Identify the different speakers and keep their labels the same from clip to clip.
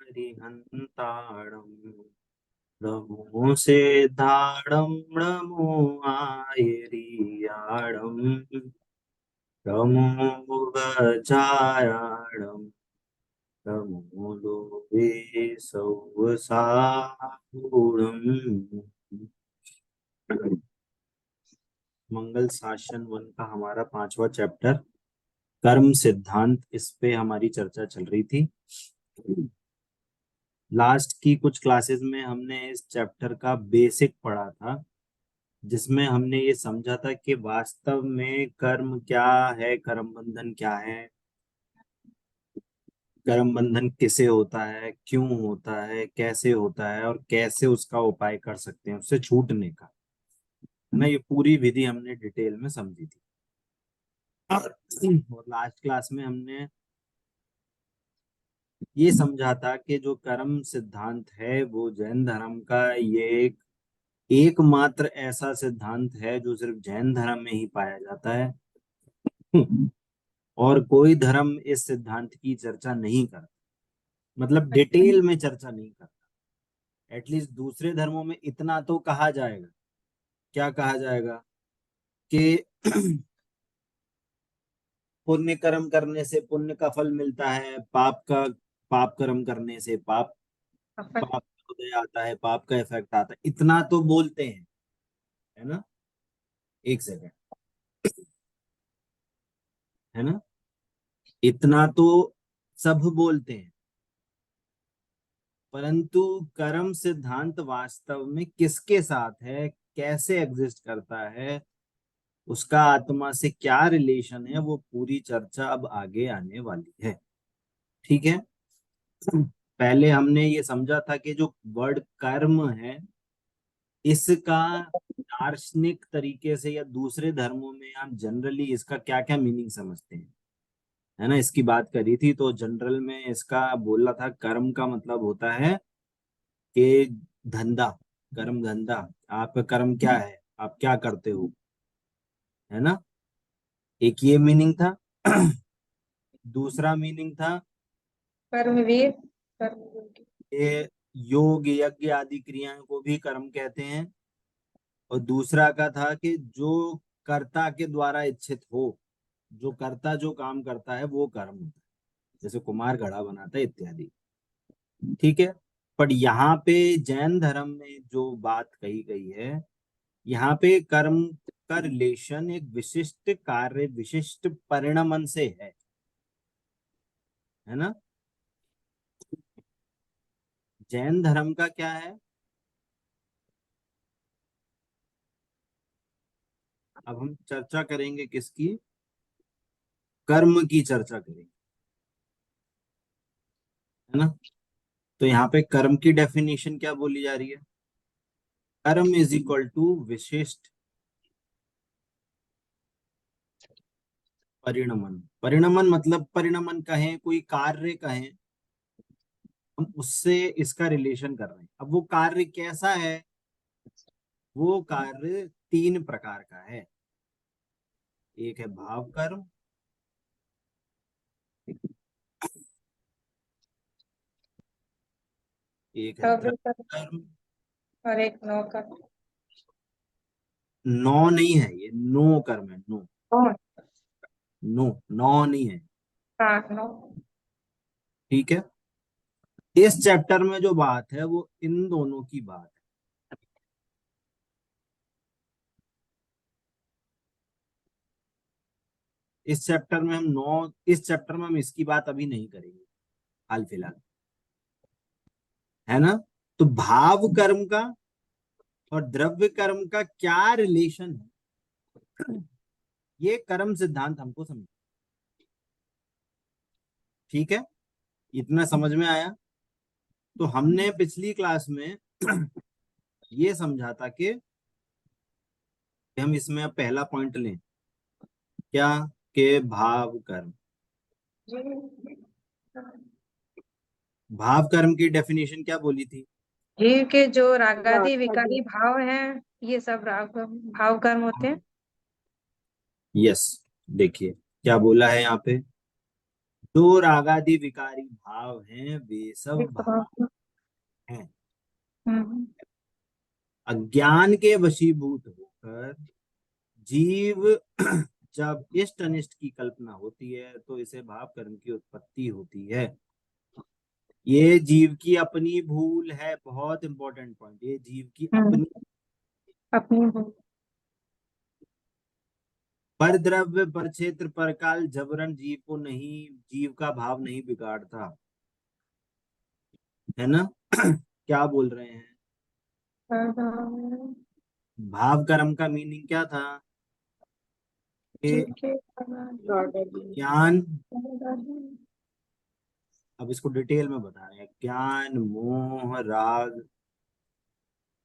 Speaker 1: हरिहन्ताणं नमो सिद्धाणं नमो आयरियाणं नमो गजायाणं नमो लोभे सौसाहूणम्। मंगल शासन वन का हमारा 5वां चैप्टर कर्म सिद्धांत, इस पे हमारी चर्चा चल रही थी। लास्ट की कुछ क्लासेस में हमने इस चैप्टर का बेसिक पढ़ा था, जिसमें हमने ये समझा था कि वास्तव में कर्म क्या है, कर्म बंधन क्या है, कर्म बंधन किसे होता है, क्यों होता है, कैसे होता है और कैसे उसका उपाय कर सकते हैं उससे छूटने का। ना ये पूरी विधि हमने डिटेल में समझी थी। और लास्ट क्लास में हमने ये समझा था कि जो कर्म सिद्धांत है वो जैन धर्म का ये एकमात्र ऐसा सिद्धांत है जो सिर्फ जैन धर्म में ही पाया जाता है। और कोई धर्म इस सिद्धांत की चर्चा नहीं करता, मतलब डिटेल में चर्चा नहीं करता। एटलीस्ट दूसरे धर्मों में इतना तो कहा जाएगा। क्या कहा जाएगा कि पुण्य कर्म करने से पुण्य का फल मिलता है, पाप कर्म करने से पाप का उदय आता है, पाप का इफेक्ट आता है, इतना तो बोलते हैं, है ना। एक सेकंड, है ना, इतना तो सब बोलते हैं। परंतु कर्म सिद्धांत वास्तव में किसके साथ है, कैसे एग्जिस्ट करता है, उसका आत्मा से क्या रिलेशन है, वो पूरी चर्चा अब आगे आने वाली है। ठीक है। पहले हमने ये समझा था कि जो वर्ड कर्म है, इसका दार्शनिक तरीके से या दूसरे धर्मों में हम जनरली इसका क्या क्या मीनिंग समझते हैं, है ना, इसकी बात करी थी। तो जनरल में इसका बोला था, कर्म का मतलब होता है कि धंधा, कर्म धंधा। आपका कर्म क्या है, आप क्या करते हो, है ना। एक ये मीनिंग था। दूसरा मीनिंग था
Speaker 2: कर्मवीर, कर्मयोगी।
Speaker 1: ये योग यज्ञ आदि क्रियाओं को भी कर्म कहते हैं। और दूसरा का था कि जो कर्ता के द्वारा इच्छित हो, जो कर्ता जो काम करता है वो कर्म होता है, जैसे कुम्हार घड़ा बनाता है इत्यादि। ठीक है। पर यहाँ पे जैन धर्म में जो बात कही गई है, यहाँ पे कर्म का रिलेशन एक विशिष्ट कार्य, विशिष्ट परिणमन से है ना। जैन धर्म का क्या है, अब हम चर्चा करेंगे किसकी, कर्म की चर्चा करेंगे, है ना। तो यहाँ पे कर्म की डेफिनेशन क्या बोली जा रही है, कर्म इज इक्वल टू विशिष्ट परिणमन। परिणमन मतलब परिणमन कहें, कोई कार्य कहें, हम उससे इसका रिलेशन कर रहे हैं। अब वो कार्य कैसा है, वो कार्य 3 प्रकार का है। एक है भाव कर्म, एक है
Speaker 2: द्रव्य
Speaker 1: द्रव्य
Speaker 2: कर्म
Speaker 1: कर्म।
Speaker 2: और एक नौ कर्म।
Speaker 1: नौ नहीं है, ये नो कर्म है, नो।
Speaker 2: कौन?
Speaker 1: नो, नौ नहीं है।
Speaker 2: हाँ, नौ।
Speaker 1: ठीक है। इस चैप्टर में जो बात है वो इन दोनों की बात है। इस चैप्टर में हम इसकी बात अभी नहीं करेंगे हाल फिलहाल, है ना। तो भाव कर्म का और द्रव्य कर्म का क्या रिलेशन है, ये कर्म सिद्धांत हमको समझ। ठीक है, इतना समझ में आया। तो हमने पिछली क्लास में ये समझा था कि हम इसमें अब पहला पॉइंट लें, क्या, के भाव कर्म। भाव कर्म की डेफिनेशन क्या बोली थी।
Speaker 2: जीव के जो रागादि विकारी भाव हैं, ये सब राग भाव कर्म होते हैं।
Speaker 1: यस, देखिए क्या बोला है यहाँ पे, जो रागादि विकारी भाव हैं वे सब
Speaker 2: एक
Speaker 1: भाव
Speaker 2: स्वभाव।
Speaker 1: हैं।
Speaker 2: हम्म।
Speaker 1: अज्ञान के वशीभूत होकर जीव जब इष्ट अनिष्ट की कल्पना होती है तो इसे भाव कर्म की उत्पत्ति होती है। ये जीव की अपनी भूल है, बहुत इंपॉर्टेंट पॉइंट, ये जीव की
Speaker 2: हम्म।
Speaker 1: अपनी।
Speaker 2: अपनी हो।
Speaker 1: पर द्रव्य पर क्षेत्र पर काल जबरन जीव को नहीं, जीव का भाव नहीं बिगाड़ता, है ना। क्या बोल रहे हैं। भाव कर्म का मीनिंग क्या था कि
Speaker 2: जीव के
Speaker 1: ज्ञान, अब इसको डिटेल में बता रहे हैं, ज्ञान मोह राग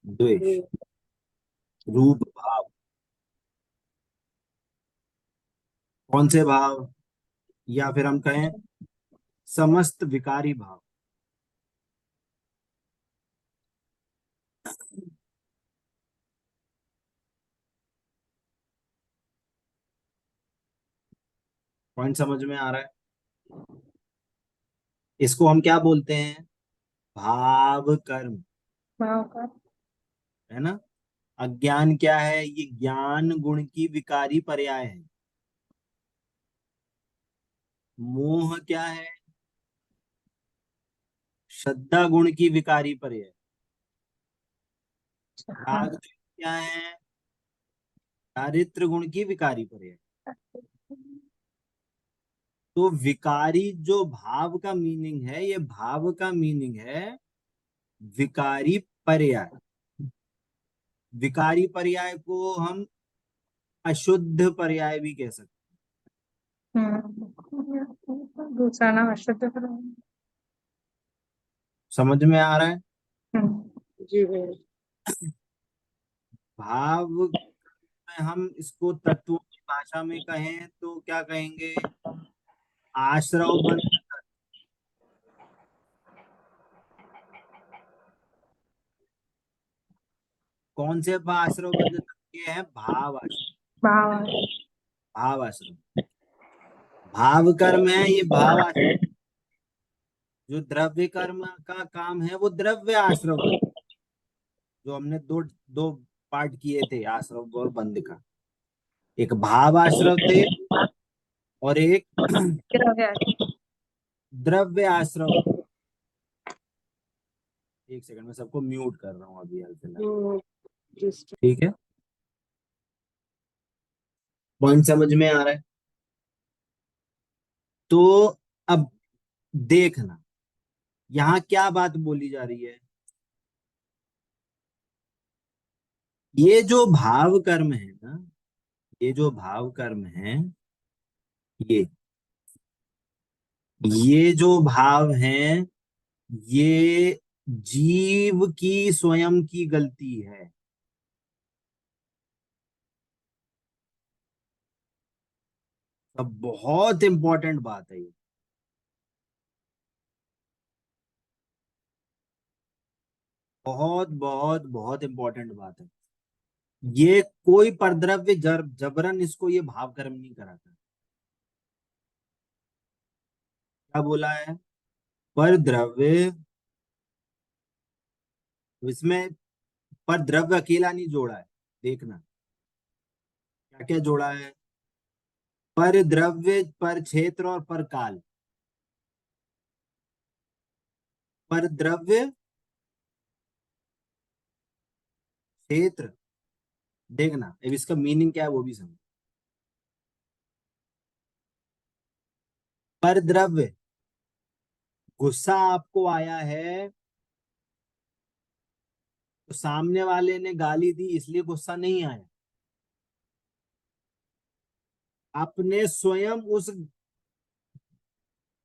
Speaker 1: द्वेष रूप भाव। कौन से भाव, या फिर हम कहें समस्त विकारी भाव। पॉइंट समझ में आ रहा है। इसको हम क्या बोलते हैं, भाव कर्म,
Speaker 2: भाव का।
Speaker 1: है ना। अज्ञान क्या है, ये ज्ञान गुण की विकारी पर्याय है। मोह क्या है, श्रद्धा गुण की विकारी पर्याय।
Speaker 2: हाँ।
Speaker 1: राग क्या है, चारित्र गुण की विकारी पर्याय। तो विकारी जो भाव का मीनिंग है, ये भाव का मीनिंग है विकारी पर्याय। विकारी पर्याय को हम अशुद्ध पर्याय भी कह सकते
Speaker 2: दूसरा नाम अशुद्ध करो।
Speaker 1: हैं। समझ में आ रहा है।
Speaker 2: जी भैया।
Speaker 1: भाव में हम इसको तत्वों की भाषा में कहें तो क्या कहेंगे, आश्रव बंध। कौन से आश्रव बंध तत्व हैं, भाव आश्रव।
Speaker 2: भाव।
Speaker 1: भाव आश्रव, भाव कर्म है ये भाव आश्रव। जो द्रव्य कर्म का काम है वो द्रव्य आश्रव कर्म। जो हमने दो दो पार्ट किए थे आश्रव और बंध का, एक भाव आश्रव थे और एक द्रव्य आश्रव। एक सेकंड में सबको म्यूट कर रहा हूँ अभी हाल फिलहाल। ठीक है, पॉइंट समझ में आ रहा है। तो अब देखना यहाँ क्या बात बोली जा रही है। ये जो भाव कर्म है ना, ये जो भाव कर्म है, ये ये जो भाव हैं, ये जीव की स्वयं की गलती है। अब बहुत इंपॉर्टेंट बात है ये, बहुत बहुत बहुत इंपॉर्टेंट बात है। ये कोई परद्रव्य जबरन इसको ये भाव कर्म नहीं कराता। क्या बोला है, पर द्रव्य, इसमें पर द्रव्य अकेला नहीं जोड़ा है। देखना क्या क्या जोड़ा है, पर द्रव्य पर क्षेत्र और पर काल। पर द्रव्य क्षेत्र, देखना अब इसका मीनिंग क्या है वो भी समझ। पर द्रव्य, गुस्सा आपको आया है तो सामने वाले ने गाली दी इसलिए गुस्सा नहीं आया। आपने स्वयं उस,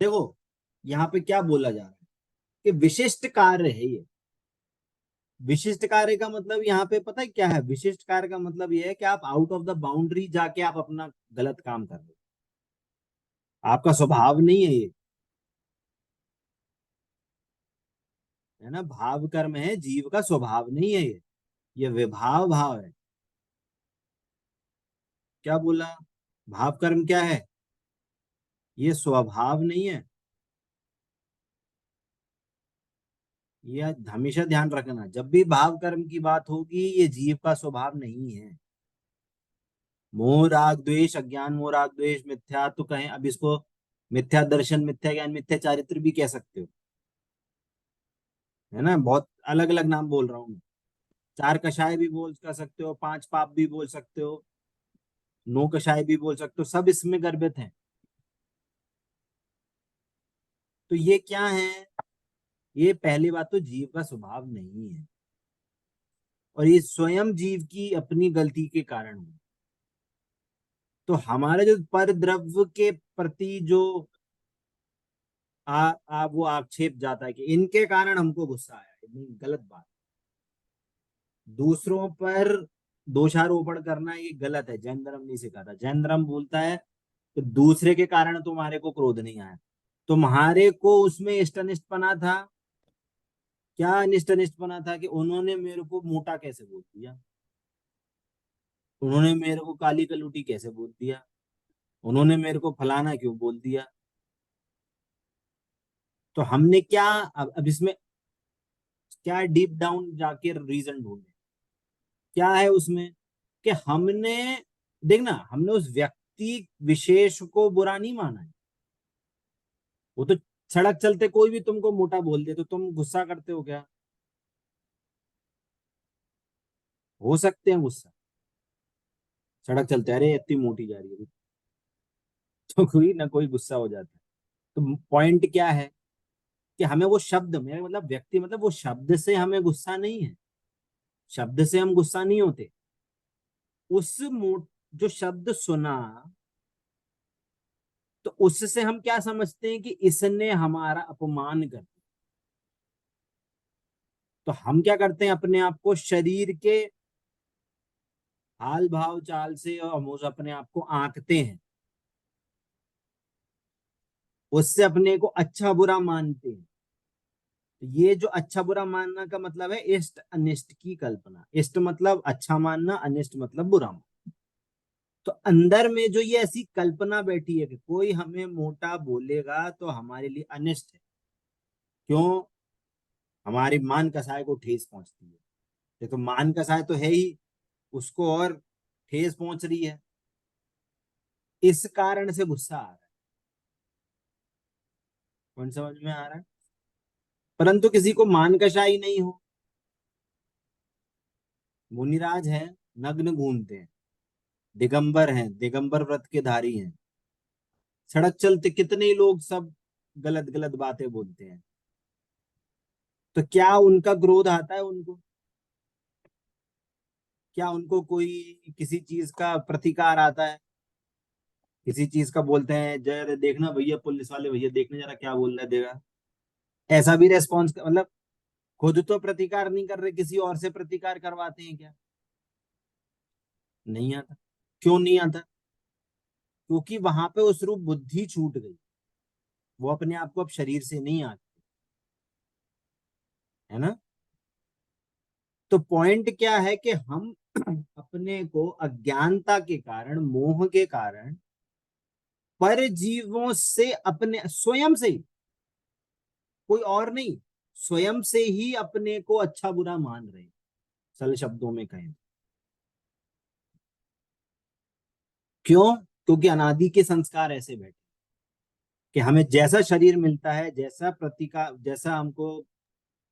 Speaker 1: देखो यहाँ पे क्या बोला जा रहा है कि विशिष्ट कार्य है ये। विशिष्ट कार्य का मतलब यहाँ पे पता है क्या है, विशिष्ट कार्य का मतलब ये है कि आप आउट ऑफ द बाउंड्री जाके आप अपना गलत काम कर रहे हो। आपका स्वभाव नहीं है ये, है ना। भाव कर्म है, जीव का स्वभाव नहीं है ये विभाव भाव है। क्या बोला, भाव कर्म क्या है, ये स्वभाव नहीं है। ये हमेशा ध्यान रखना, जब भी भाव कर्म की बात होगी ये जीव का स्वभाव नहीं है। मोह राग द्वेष, अज्ञान मोह राग द्वेष, मिथ्या तो कहें, अब इसको मिथ्या दर्शन, मिथ्या ज्ञान, मिथ्या चारित्र भी कह सकते हो, है ना। बहुत अलग अलग नाम बोल रहा हूँ मैं। चार कषाय भी बोल कर सकते हो, पांच पाप भी बोल सकते हो, नौ कषाय भी बोल सकते हो, सब इसमें गर्भित हैं। तो ये क्या है? ये पहली बात तो जीव का स्वभाव नहीं है, और ये स्वयं जीव की अपनी गलती के कारण हुआ। तो हमारे जो पर द्रव्य के प्रति जो वो आक्षेप जाता है कि इनके कारण हमको गुस्सा आया, ये नहीं, गलत बात। दूसरों पर दोषारोपण करना ये गलत है, जैन धर्म नहीं सिखाता। जैन धर्म बोलता है कि दूसरे के कारण तुम्हारे को क्रोध नहीं आया, तुम्हारे को उसमें इष्ट अनिष्ट पना था। क्या अनिष्ट अनिष्ट पना था? कि उन्होंने मेरे को मोटा कैसे बोल दिया, उन्होंने मेरे को काली कलूटी कैसे बोल दिया, उन्होंने मेरे को फलाना क्यों बोल दिया। तो हमने क्या, अब इसमें क्या डीप डाउन जाके रीजन ढूंढे, क्या है उसमें? कि हमने, देखना, हमने उस व्यक्ति विशेष को बुरा नहीं माना है। वो तो सड़क चलते कोई भी तुमको मोटा बोल दे तो तुम गुस्सा करते हो क्या? हो सकते हैं गुस्सा, सड़क चलते अरे इतनी मोटी जा रही है, तो कोई ना कोई गुस्सा हो जाता है। तो पॉइंट क्या है? कि हमें वो शब्द में, मतलब व्यक्ति, मतलब वो शब्द से हमें गुस्सा नहीं है, शब्द से हम गुस्सा नहीं होते। उस जो शब्द सुना, तो उससे हम क्या समझते हैं? कि इसने हमारा अपमान कर दिया। तो हम क्या करते हैं? अपने आप को शरीर के हाल भाव चाल से और हम उस अपने आप को आंकते हैं, उससे अपने को अच्छा बुरा मानते हैं। तो ये जो अच्छा बुरा मानना का मतलब है इष्ट अनिष्ट की कल्पना। इष्ट मतलब अच्छा मानना, अनिष्ट मतलब बुरा मानना। तो अंदर में जो ये ऐसी कल्पना बैठी है कि कोई हमें मोटा बोलेगा तो हमारे लिए अनिष्ट है। क्यों? हमारी मान कसाय को ठेस पहुंचती है। ये तो मान कसाय तो है ही, उसको और ठेस पहुंच रही है, इस कारण से गुस्सा आ रहा है। कौन समझ में आ रहा है? परंतु किसी को मान कसाई नहीं हो, मुनिराज है, नग्न घूमते हैं, दिगंबर हैं, दिगंबर व्रत के धारी हैं, सड़क चलते कितने ही लोग सब गलत गलत बातें बोलते हैं। तो क्या उनका क्रोध आता है उनको? क्या उनको कोई किसी चीज का प्रतिकार आता है? किसी चीज का बोलते हैं, जरा देखना भैया, पुलिस वाले भैया देखने जरा क्या बोल रहा है, देगा ऐसा भी रेस्पॉन्स, मतलब खुद तो प्रतिकार नहीं कर रहे, किसी और से प्रतिकार करवाते हैं क्या? नहीं आता। क्यों नहीं आता? क्योंकि वहां पे उस रूप बुद्धि छूट गई, वो अपने आप को अब शरीर से नहीं आती, है ना। तो पॉइंट क्या है? कि हम अपने को अज्ञानता के कारण, मोह के कारण, पर जीवों से, अपने स्वयं से ही, कोई और नहीं, स्वयं से ही अपने को अच्छा बुरा मान रहे हैं। सरल शब्दों में कहें, क्यों? क्योंकि अनादि के संस्कार ऐसे बैठे कि हमें जैसा शरीर मिलता है, जैसा प्रतिका, जैसा हमको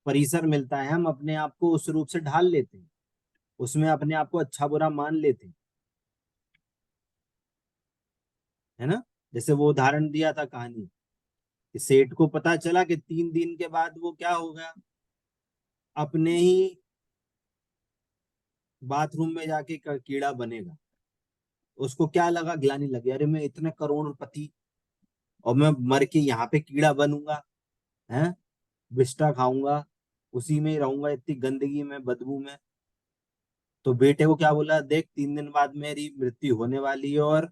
Speaker 1: परिसर मिलता है, हम अपने आप को उस रूप से ढाल लेते हैं, उसमें अपने आप को अच्छा बुरा मान लेते हैं, है ना। जैसे वो उदाहरण दिया था कहानी कि सेठ को पता चला कि 3 दिन के बाद वो क्या होगा, अपने ही बाथरूम में जाके कीड़ा बनेगा। उसको क्या लगा, ग्लानि लगी, अरे मैं इतने करोड़पति और मैं मर के यहाँ पे कीड़ा बनूंगा, है, विष्ठा खाऊंगा, उसी में ही रहूंगा, इतनी गंदगी में, बदबू में। तो बेटे को क्या बोला, देख 3 दिन बाद मेरी मृत्यु होने वाली है, और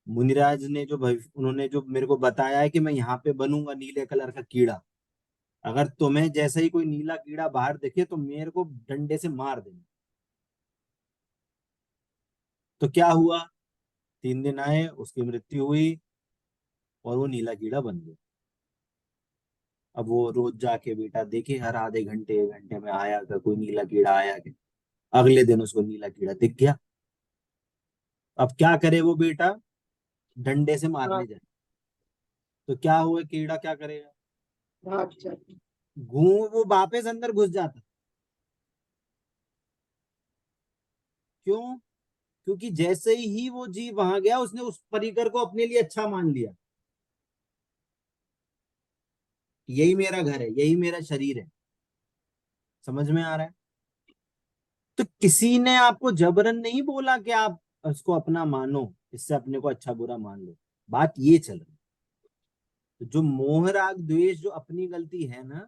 Speaker 1: मुनिराज ने जो भविष्य, उन्होंने जो मेरे को बताया है कि मैं यहाँ पे बनूंगा नीले कलर का कीड़ा, अगर तुम्हें जैसे ही कोई नीला कीड़ा बाहर दिखे तो मेरे को डंडे से मार देना। तो क्या हुआ? 3 दिन आए, उसकी मृत्यु हुई। और वो नीला कीड़ा बन गया। अब वो रोज जाके बेटा देखे, हर आधे घंटे 1 घंटे में आया क्या, कोई नीला कीड़ा आया क्या। अगले दिन उसको नीला कीड़ा दिख गया। अब क्या करे वो बेटा, डंडे से
Speaker 3: हाँ,
Speaker 1: मारने जाए तो क्या हुआ, कीड़ा क्या करेगा,
Speaker 3: भाग जाते।
Speaker 1: वो वापस अंदर घुस जाता। क्यों? क्योंकि जैसे ही वो जीव वहां गया, उसने उस परिकर को अपने लिए अच्छा मान लिया। यही मेरा घर है, यही मेरा शरीर है। समझ में आ रहा है? तो किसी ने आपको जबरन नहीं बोला कि आप उसको अपना मानो, इससे अपने को अच्छा बुरा मान लो। बात ये चल रही है। तो जो मोह राग द्वेष जो अपनी गलती है ना,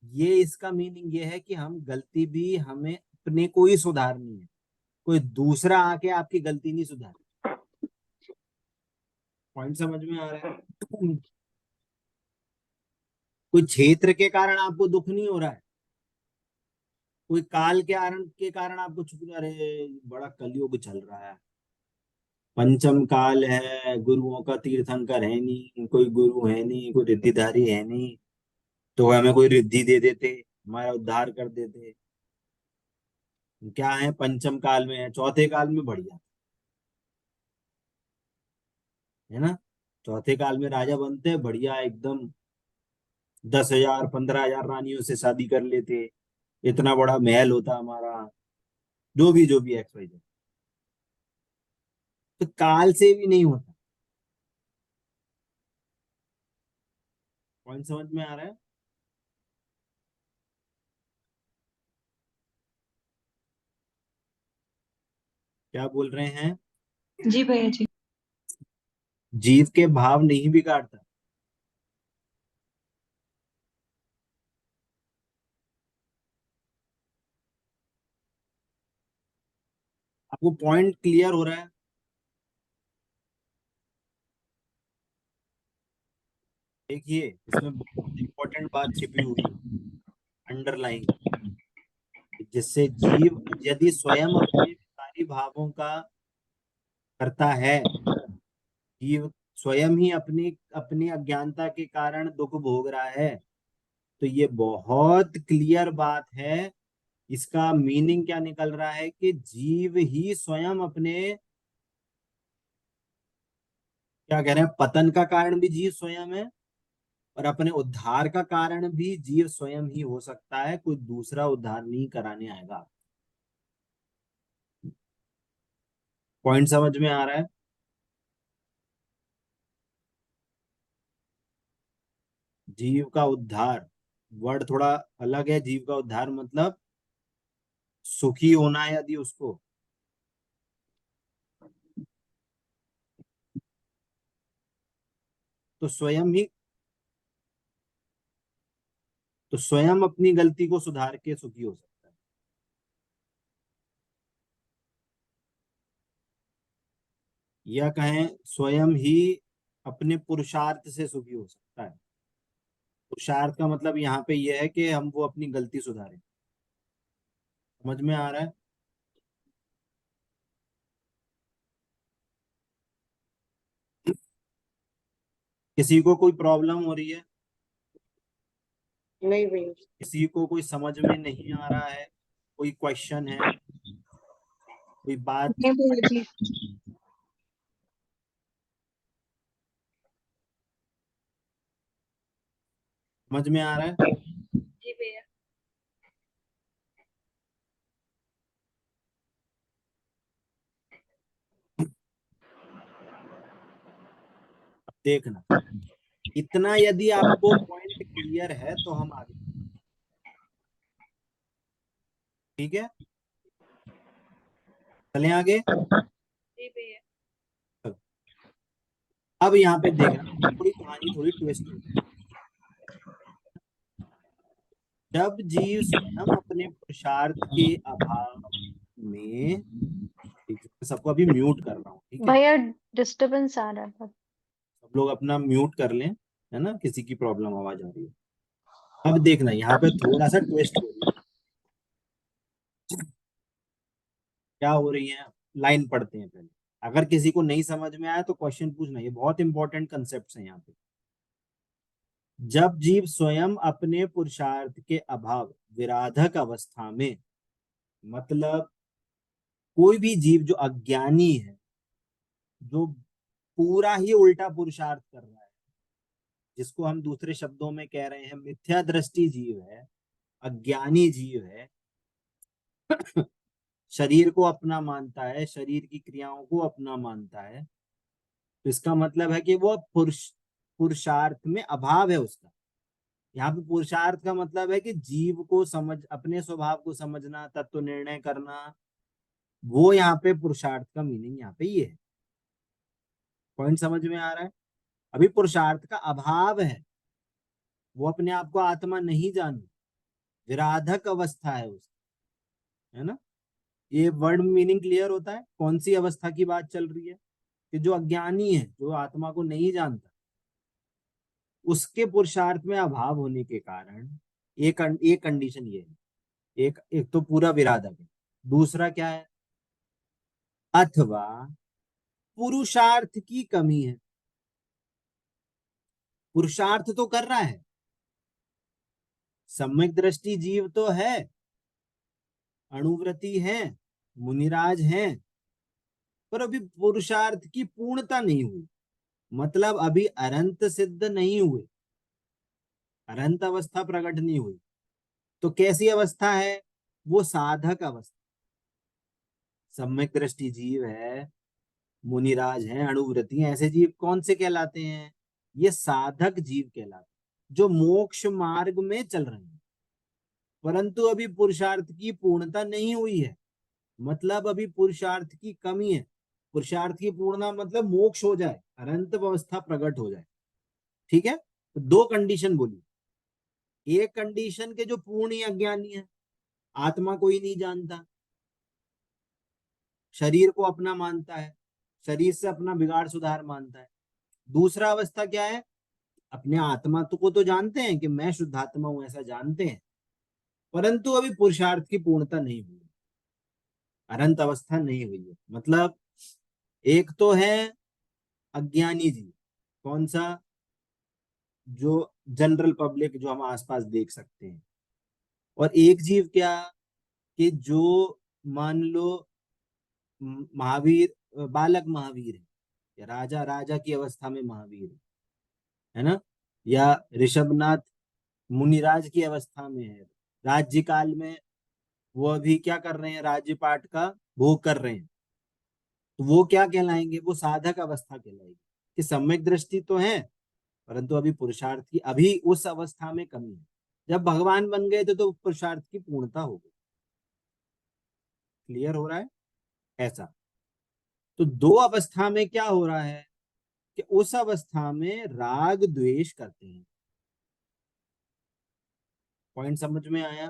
Speaker 1: ये इसका मीनिंग ये है कि हम गलती भी हमें अपने को ही सुधारनी है। कोई दूसरा आके आपकी गलती नहीं सुधार। पॉइंट समझ में आ रहा है? कोई क्षेत्र के कारण आपको दुख नहीं हो रहा है, कोई काल के कारण आपको छुप, अरे बड़ा कलयुग चल रहा है, पंचम काल है, गुरुओं का तीर्थंकर है नहीं, कोई गुरु है नहीं, कोई रिद्धिधारी है नहीं, तो हमें कोई रिद्धि दे देते, हमारा उद्धार कर देते। क्या है, पंचम काल में है, चौथे काल में बढ़िया है ना। चौथे काल में राजा बनते बढ़िया एकदम, 10,000 15,000 रानियों से शादी कर लेते, इतना बड़ा महल होता हमारा, जो भी एक्स वाई जेड। तो काल से भी नहीं होता। पॉइंट समझ में आ रहा है? क्या बोल रहे हैं?
Speaker 2: जी भैया जी।
Speaker 1: जीव के भाव नहीं बिगाड़ता। आपको पॉइंट क्लियर हो रहा है? देखिए, इसमें बहुत इंपॉर्टेंट बात छिपी हुई है, अंडरलाइन, जिससे जीव यदि स्वयं अपने विकारी भावों का करता है, जीव स्वयं ही अपनी अपनी अज्ञानता के कारण दुख भोग रहा है, तो ये बहुत क्लियर बात है। इसका मीनिंग क्या निकल रहा है कि जीव ही स्वयं अपने, क्या कह रहे हैं, पतन का कारण भी जीव स्वयं है, और अपने उद्धार का कारण भी जीव स्वयं ही हो सकता है, कोई दूसरा उद्धार नहीं कराने आएगा। पॉइंट समझ में आ रहा है? जीव का उद्धार, वर्ड थोड़ा अलग है। जीव का उद्धार मतलब सुखी होना है यदि उसको, तो स्वयं अपनी गलती को सुधार के सुखी हो सकता है, या कहें स्वयं ही अपने पुरुषार्थ से सुखी हो सकता है। पुरुषार्थ का मतलब यहाँ पे यह है कि हम वो अपनी गलती सुधारें। समझ में आ रहा है? किसी को कोई प्रॉब्लम हो रही है?
Speaker 3: नहीं भैया।
Speaker 1: किसी को कोई समझ में नहीं आ रहा है? कोई क्वेश्चन है, कोई बात?
Speaker 2: नहीं भैया जी।
Speaker 1: समझ में आ रहा है?
Speaker 2: जी भैया।
Speaker 1: देखना, इतना यदि आपको पॉइंट क्लियर है तो हम आगे, ठीक है, चलें आगे।
Speaker 2: जी भैया।
Speaker 1: अब यहाँ पे देखना, थोड़ी कहानी थोड़ी ट्विस्ट होगी। जब जीव स्वयं अपने पुरुषार्थ के अभाव में, सबको अभी म्यूट कर रहा हूँ, ठीक है,
Speaker 4: भैया डिस्टरबेंस आ रहा है बहुत।
Speaker 1: सब लोग अपना म्यूट कर लें, है ना, किसी की प्रॉब्लम आवाज आ रही है। अब देखना, यहाँ पे थोड़ा सा ट्विस्ट हो रही है। क्या हो रही है, लाइन पढ़ते हैं पहले। अगर किसी को नहीं समझ में आया तो क्वेश्चन पूछना, ये बहुत इंपॉर्टेंट कंसेप्ट है यहाँ पे। जब जीव स्वयं अपने पुरुषार्थ के अभाव विराधक अवस्था में, मतलब कोई भी जीव जो अज्ञानी है, जो पूरा ही उल्टा पुरुषार्थ कर रहा है, जिसको हम दूसरे शब्दों में कह रहे हैं मिथ्या दृष्टि जीव है, अज्ञानी जीव है, शरीर को अपना मानता है, शरीर की क्रियाओं को अपना मानता है, तो इसका मतलब है कि वो पुरुषार्थ में अभाव है उसका। यहाँ पे पुरुषार्थ का मतलब है कि जीव को समझ, अपने स्वभाव को समझना, तत्व निर्णय करना, वो यहाँ पे पुरुषार्थ का मीनिंग यहाँ पे ये है। पॉइंट समझ में आ रहा है? अभी पुरुषार्थ का अभाव है, वो अपने आप को आत्मा नहीं जान, विराधक अवस्था है उसकी, है ना? ये वर्ड मीनिंग क्लियर होता है कौन सी अवस्था की बात चल रही है? कि जो अज्ञानी है, जो आत्मा को नहीं जानता, उसके पुरुषार्थ में अभाव होने के कारण एक कंडीशन ये है, एक तो पूरा विराधक है, दूसरा क्या है? अथवा पुरुषार्थ की कमी है। पुरुषार्थ तो कर रहा है, सम्यक दृष्टि जीव तो है, अणुव्रति है, मुनिराज है, पर अभी पुरुषार्थ की पूर्णता नहीं हुई, मतलब अभी अनंत सिद्ध नहीं हुए, अनंत अवस्था प्रकट नहीं हुई। तो कैसी अवस्था है? वो साधक अवस्था। सम्यक दृष्टि जीव है, मुनिराज हैं, अणुव्रति हैं, ऐसे जीव कौन से कहलाते हैं? ये साधक जीव कहलाते हैं, जो मोक्ष मार्ग में चल रहे हैं, परंतु अभी पुरुषार्थ की पूर्णता नहीं हुई है, मतलब अभी पुरुषार्थ की कमी है। पुरुषार्थ की पूर्णता मतलब मोक्ष हो जाए, अनंत अवस्था प्रकट हो जाए। ठीक है, तो दो कंडीशन बोली। एक कंडीशन के जो पूर्ण ही अज्ञानी है, आत्मा को ही नहीं जानता, शरीर को अपना मानता है, शरीर से अपना बिगाड़ सुधार मानता है। दूसरा अवस्था क्या है? अपने आत्मा को तो जानते हैं कि मैं शुद्धात्मा हूं, ऐसा जानते हैं, परंतु अभी पुरुषार्थ की पूर्णता नहीं हुई, अनंत अवस्था नहीं हुई है। मतलब एक तो है अज्ञानी जीव, कौन सा? जो जनरल पब्लिक, जो हम आसपास देख सकते हैं। और एक जीव क्या? कि जो मान लो महावीर, बालक महावीर है, या राजा राजा की अवस्था में महावीर है ना, या ऋषभनाथ मुनिराज की अवस्था में है, राज्य काल में वो अभी क्या कर रहे हैं? राज्य पाठ का भोग कर रहे हैं, तो वो क्या कहलाएंगे? वो साधक अवस्था कहलाएगी, कि सम्यक दृष्टि तो है, परंतु अभी पुरुषार्थ की, अभी उस अवस्था में कमी है। जब भगवान बन गए थे तो पुरुषार्थ की पूर्णता हो गई। क्लियर हो रहा है? ऐसा। तो दो अवस्था में क्या हो रहा है कि उस अवस्था में राग द्वेष करते हैं। पॉइंट समझ में आया?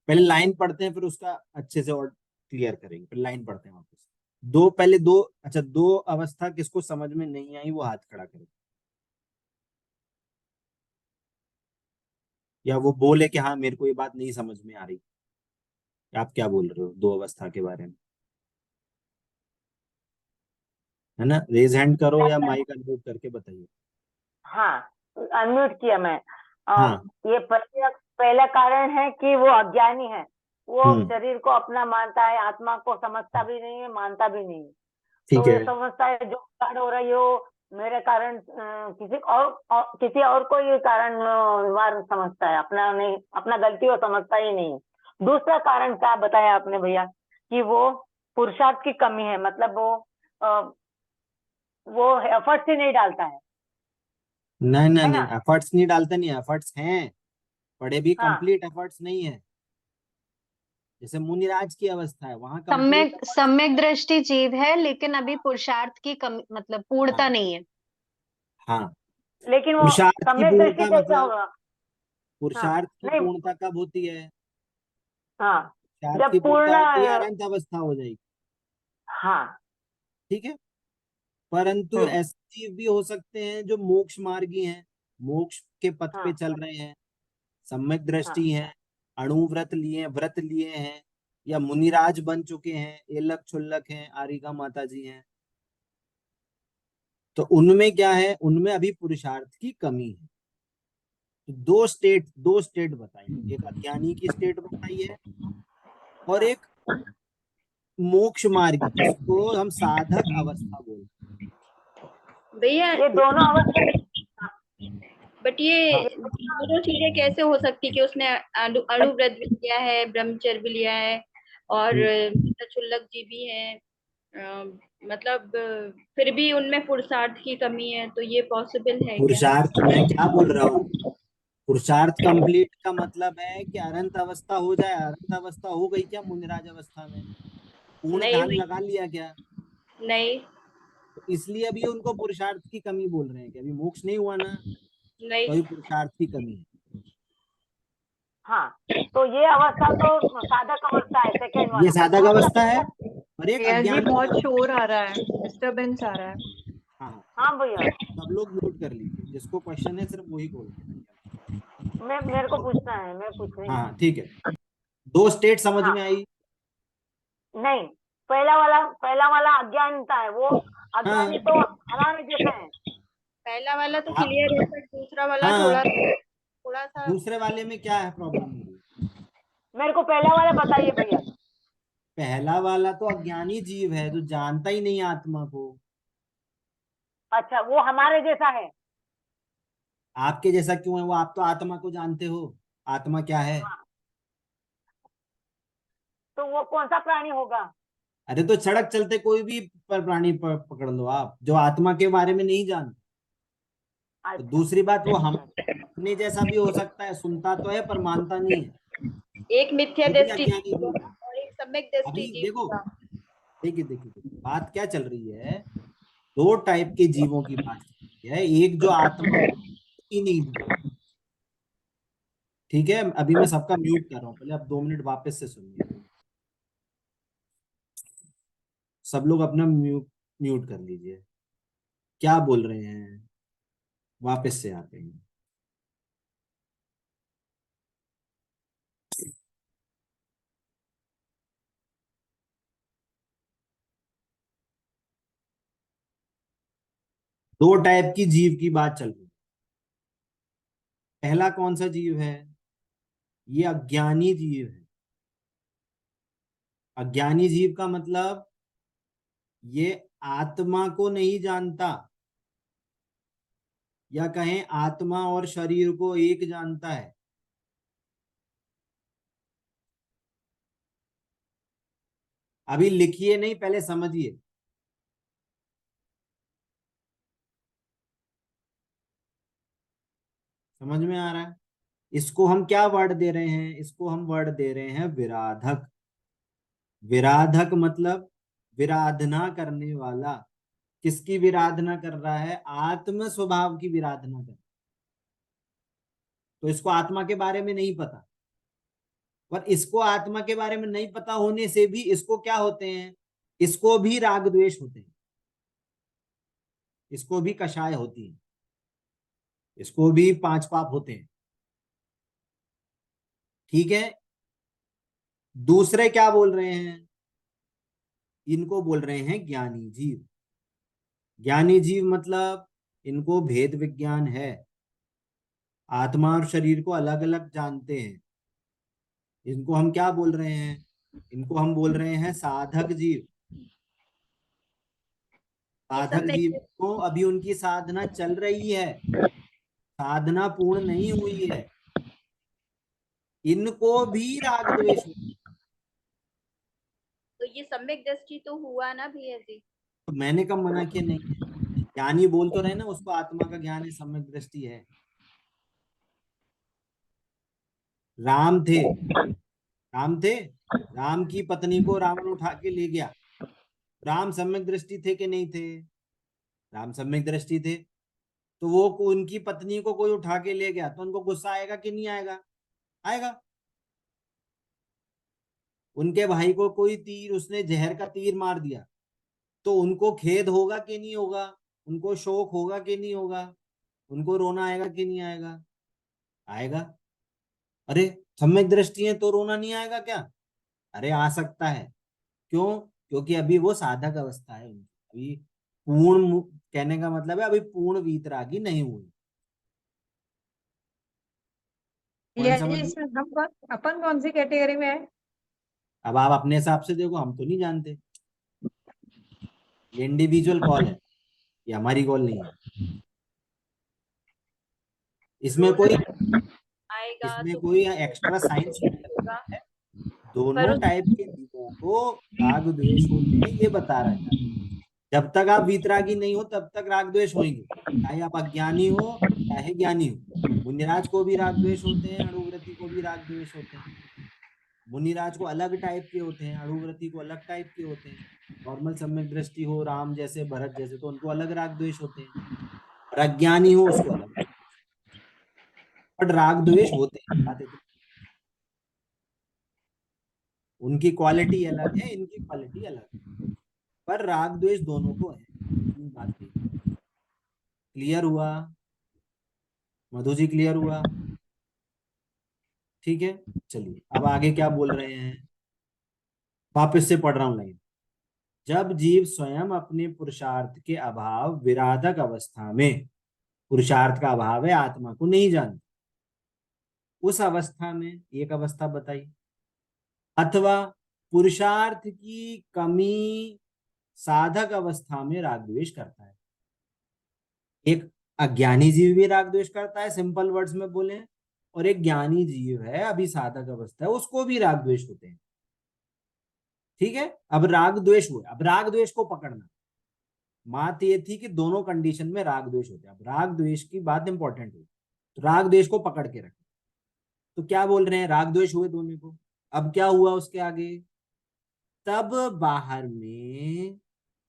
Speaker 1: पहले लाइन पढ़ते हैं, फिर उसका अच्छे से और क्लियर करेंगे। फिर लाइन पढ़ते हैं वापस। पहले दो, अच्छा, दो अवस्था किसको समझ में नहीं आई वो हाथ खड़ा करे, या वो बोले कि हाँ मेरे को ये बात नहीं समझ में आ रही। आप क्या बोल रहे हो दो अवस्था के बारे में? है ना, रेज हैंड करो या माइक अनम्यूट करके बताइए।
Speaker 5: हाँ, अनम्यूट किया मैं।
Speaker 1: हाँ।
Speaker 5: ये पहला कारण है कि वो अज्ञानी है, वो शरीर को अपना मानता है, आत्मा को समझता भी नहीं है, मानता भी नहीं है।
Speaker 1: ठीक
Speaker 5: तो
Speaker 1: है।
Speaker 5: ये समझता है जो कारण हो रहा है वो मेरे कारण, किसी और को ये कारण वार समझता है, अपना नहीं, अपना गलती वो समझता ही नहीं है। दूसरा कारण क्या बताया आपने भैया? कि वो पुरुषार्थ की कमी है, मतलब वो एफर्ट्स ही नहीं डालता है
Speaker 1: नहीं नहीं
Speaker 5: है
Speaker 1: नहीं,
Speaker 5: ना?
Speaker 1: एफर्ट्स नहीं डालते, नहीं, एफर्ट्स हैं, बड़े भी
Speaker 5: हाँ,
Speaker 1: कंप्लीट एफर्ट्स नहीं है। जैसे मुनिराज की अवस्था है, वहां कंप्लीट
Speaker 4: सम्यक
Speaker 1: एफर्ट्स।
Speaker 4: सम्यक दृष्टि जीव है, लेकिन अभी पुरुषार्थ की कमी, मतलब पूर्णता
Speaker 1: हाँ
Speaker 4: नहीं है।
Speaker 1: हाँ।
Speaker 5: लेकिन वो
Speaker 1: पुरुषार्थ की
Speaker 5: सम्यक दृष्टि
Speaker 1: पूर्णता
Speaker 5: कैसे
Speaker 1: मतलब,
Speaker 5: होगा? हाँ,
Speaker 1: पुरुषार्थ की
Speaker 5: नहीं,
Speaker 1: पूर्णता कब होती है?
Speaker 5: हाँ,
Speaker 1: पुरुषार्थ की
Speaker 5: जब
Speaker 1: पूर्णता
Speaker 5: पूर्ण,
Speaker 1: होती है अनंत अवस्था हो जाएगी।
Speaker 5: हाँ,
Speaker 1: ठीक है, परंतु
Speaker 5: हम्म,
Speaker 1: ऐसे जीव भी हो सकते हैं जो मोक्ष मार्गी हैं, मोक्ष के पथ पे
Speaker 5: हाँ,
Speaker 1: चल रहे हैं, सम्यक
Speaker 5: हाँ,
Speaker 1: दृष्टि है, अणुव्रत लिए, व्रत लिए हैं, या मुनिराज बन चुके हैं, एलक छुल्लक हैं, आरिका माता जी हैं, तो उनमें क्या है, उनमें अभी पुरुषार्थ की कमी है। तो दो स्टेट बताई, एक अज्ञानी की स्टेट बताई है और एक मोक्ष मार्ग जिसको हम साधक अवस्था बोलते
Speaker 2: भैया
Speaker 5: ये दोनों अवस्था।
Speaker 2: बट ये दोनों चीजें कैसे हो सकती कि उसने अणुव्रत भी लिया है, ब्रह्मचर्य भी लिया है और क्षुल्लक जी भी हैं, मतलब फिर भी उनमें पुरुषार्थ की कमी है, तो ये पॉसिबल है क्या?
Speaker 1: पुरुषार्थ मैं क्या बोल रहा हूँ, पुरुषार्थ कंप्लीट का मतलब है कि अनंत अवस्था हो जाए। अनंत अवस्था हो गई क्या मुनिराज अवस्था में? पूर्ण
Speaker 2: नहीं
Speaker 1: ध्यान
Speaker 2: हुई।
Speaker 1: लगा लिया क्या?
Speaker 2: नहीं।
Speaker 1: तो इसलिए अभी उनको पुरुषार्थ की कमी बोल रहे हैं कि अभी मोक्ष नहीं हुआ ना, तो
Speaker 2: नहीं।
Speaker 1: अभी पुरुषार्थ की कमी है।
Speaker 5: हाँ, तो ये अवस्था तो साधक अवस्था है, सेकेंड
Speaker 1: ये
Speaker 5: वाला।
Speaker 1: साधक अवस्था है और एक
Speaker 6: भैया जी
Speaker 1: अज्ञान
Speaker 6: बहुत
Speaker 1: अवस्था।
Speaker 6: शोर आ रहा है, डिस्टरबेंस आ रहा है।
Speaker 1: हाँ हाँ,
Speaker 5: हाँ भैया,
Speaker 1: सब लोग म्यूट कर लीजिए, जिसको क्वेश्चन है सिर्फ वही बोल।
Speaker 5: मेरे को पूछना है, मैं पूछ रही हूँ।
Speaker 1: हाँ ठीक है, दो स्टेट समझ
Speaker 5: हाँ,
Speaker 1: में आई।
Speaker 5: नहीं, पहला वाला अज्ञानता है, वो
Speaker 1: हाँ
Speaker 5: अज्ञानी तो हमारे जैसे हैं।
Speaker 2: पहला वाला तो
Speaker 1: हाँ
Speaker 2: क्लियर है, पर दूसरा वाला
Speaker 1: हाँ,
Speaker 2: थोड़ा थोड़ा सा।
Speaker 1: दूसरे वाले में क्या है प्रॉब्लम हो रही?
Speaker 5: मेरे को पहला वाला बताइए भैया।
Speaker 1: पहला वाला तो अज्ञानी जीव है जो जानता ही नहीं आत्मा को।
Speaker 5: अच्छा, वो हमारे जैसा है।
Speaker 1: आपके जैसा क्यों है वो? आप तो आत्मा को जानते हो, आत्मा क्या है।
Speaker 5: हाँ, तो वो कौन सा प्राणी होगा?
Speaker 1: अरे तो सड़क चलते कोई भी प्राणी पकड़ लो आप, जो आत्मा के बारे में नहीं जानते। तो
Speaker 5: अच्छा
Speaker 1: दूसरी बात, वो हम
Speaker 5: अच्छा।
Speaker 1: अपने जैसा भी हो सकता है, सुनता तो है पर मानता नहीं है,
Speaker 2: एक मिथ्या
Speaker 1: वो भी
Speaker 2: दृष्टि
Speaker 1: अज्ञानी
Speaker 2: जीव
Speaker 1: जीव
Speaker 2: होगा
Speaker 1: है।
Speaker 2: और एक सम्यक दृष्टि
Speaker 1: अभी
Speaker 2: जीव
Speaker 1: देखो,
Speaker 2: होगा।
Speaker 1: देखिए बात क्या चल रही है, दो टाइप के जीवों की बात चल रही है। एक जो आत्मा ही नहीं जानता, ठीक है। अभी मैं सबका म्यूट कर रहा हूँ, पहले आप 2 मिनट वापस से सुनिए। सब लोग अपना म्यूट म्यूट कर लीजिए। क्या बोल रहे हैं, वापस से आते हैं। दो टाइप की जीव की बात चल रही है। पहला कौन सा जीव है? ये अज्ञानी जीव है। अज्ञानी जीव का मतलब ये आत्मा को नहीं जानता, या कहें आत्मा और शरीर को एक जानता है। अभी लिखिए नहीं, पहले समझिए। समझ में आ रहा है? इसको हम क्या वर्ड दे रहे हैं? इसको हम वर्ड दे रहे हैं विराधक। विराधक मतलब विराधना करने वाला। किसकी विराधना कर रहा है? आत्म स्वभाव की विराधना कर। तो इसको आत्मा के बारे में नहीं पता, पर इसको आत्मा के बारे में नहीं पता होने से भी इसको क्या होते हैं, इसको भी राग द्वेष होते हैं, इसको भी कषाय होती है, इसको भी 5 पाप होते हैं, ठीक है। दूसरे क्या बोल रहे हैं? इनको बोल रहे हैं ज्ञानी जीव। ज्ञानी जीव मतलब इनको भेद विज्ञान है, आत्मा और शरीर को अलग अलग जानते हैं। इनको हम क्या बोल रहे हैं? इनको हम बोल रहे हैं साधक जीव।
Speaker 2: ये
Speaker 1: साधक जीव
Speaker 2: सम्यक
Speaker 1: को अभी उनकी साधना चल रही है, साधना पूर्ण नहीं हुई है, इनको भी राग द्वेष हो।
Speaker 2: तो ये सम्यक दृष्टि तो हुआ ना भैया जी?
Speaker 1: तो मैंने कब मना किया नहीं है? ज्ञानी बोल तो रहे ना, उसको आत्मा का ज्ञान है, सम्यक दृष्टि है। राम थे, राम थे, राम की पत्नी को रावण उठा के ले गया। राम सम्यक दृष्टि थे कि नहीं थे? राम सम्यक दृष्टि थे। तो वो उनकी पत्नी को कोई उठा के ले गया तो उनको गुस्सा आएगा कि नहीं आएगा? आएगा। उनके भाई को कोई तीर, उसने जहर का तीर मार दिया, तो उनको खेद होगा कि नहीं होगा? उनको शोक होगा कि नहीं होगा? उनको रोना आएगा कि नहीं आएगा? आएगा। अरे सम्यक दृष्टि है तो रोना नहीं आएगा क्या? अरे आ सकता है। क्यों? क्योंकि अभी वो साधक अवस्था है उनकी, अभी कहने का मतलब है अभी पूर्ण वीतरागी नहीं हुई।
Speaker 6: भैया
Speaker 1: समझ
Speaker 6: जी,
Speaker 1: गए?
Speaker 6: इसमें अपन कौन सी कैटेगरी में है?
Speaker 1: अब आप अपने हिसाब से देखो, हम तो नहीं जानते, ये इंडिविजुअल कॉल है, ये हमारी कॉल नहीं है। इसमें कोई
Speaker 2: आएगा
Speaker 1: इसमें
Speaker 2: तो
Speaker 1: कोई एक्स्ट्रा साइंस नहीं
Speaker 2: होगा,
Speaker 1: लगाया है।
Speaker 2: पर
Speaker 1: दोनों
Speaker 2: उस
Speaker 1: टाइप के जीवों को राग द्वेष होते हैं, ये बता रहा है। जब तक आप वीतरागी नहीं हो तब तक राग द्वेष होंगे, चाहे आप अज्ञानी हो चाहे ज्ञानी हो। मुनिराज को भी राग द्वेष होते हैं, अणुव्रति को भी राग द्वेष होते हैं। मुनिराज को अलग टाइप के होते हैं, अणुव्रति को अलग टाइप के होते हैं। नॉर्मल सम्यक दृष्टि हो, राम जैसे भरत जैसे, तो उनको अलग राग द्वेष होते हैं, और अज्ञानी हो उसको अलग। बट राग द्वेष होते हैं, बात इतनी। उनकी क्वालिटी अलग है, इनकी क्वालिटी अलग है, पर राग द्वेष दोनों को है। इतनी बात कही। क्लियर हुआ? मधु जी क्लियर हुआ? ठीक है, चलिए अब आगे क्या बोल रहे हैं, वापस से पढ़ रहा हूं लाइन। जब जीव स्वयं अपने पुरुषार्थ के अभाव विराधक अवस्था में, पुरुषार्थ का अभाव है, आत्मा को नहीं जानता, उस अवस्था में एक अवस्था बताई, अथवा पुरुषार्थ की कमी साधक अवस्था में राग द्वेष करता है। एक अज्ञानी जीव भी राग द्वेष करता है, सिंपल वर्ड्स में बोले, और एक ज्ञानी जीव है अभी साधक अवस्था है, उसको भी राग द्वेष होते हैं। ठीक है, अब राग द्वेष हुए, अब राग द्वेष को पकड़ना। बात ये थी कि दोनों कंडीशन में राग द्वेष होते हैं, अब राग द्वेष की बात इंपॉर्टेंट हुई, तो राग द्वेष को पकड़ के रखें। तो क्या बोल रहे हैं, राग द्वेष हुए दोनों को, अब क्या हुआ उसके आगे, तब बाहर में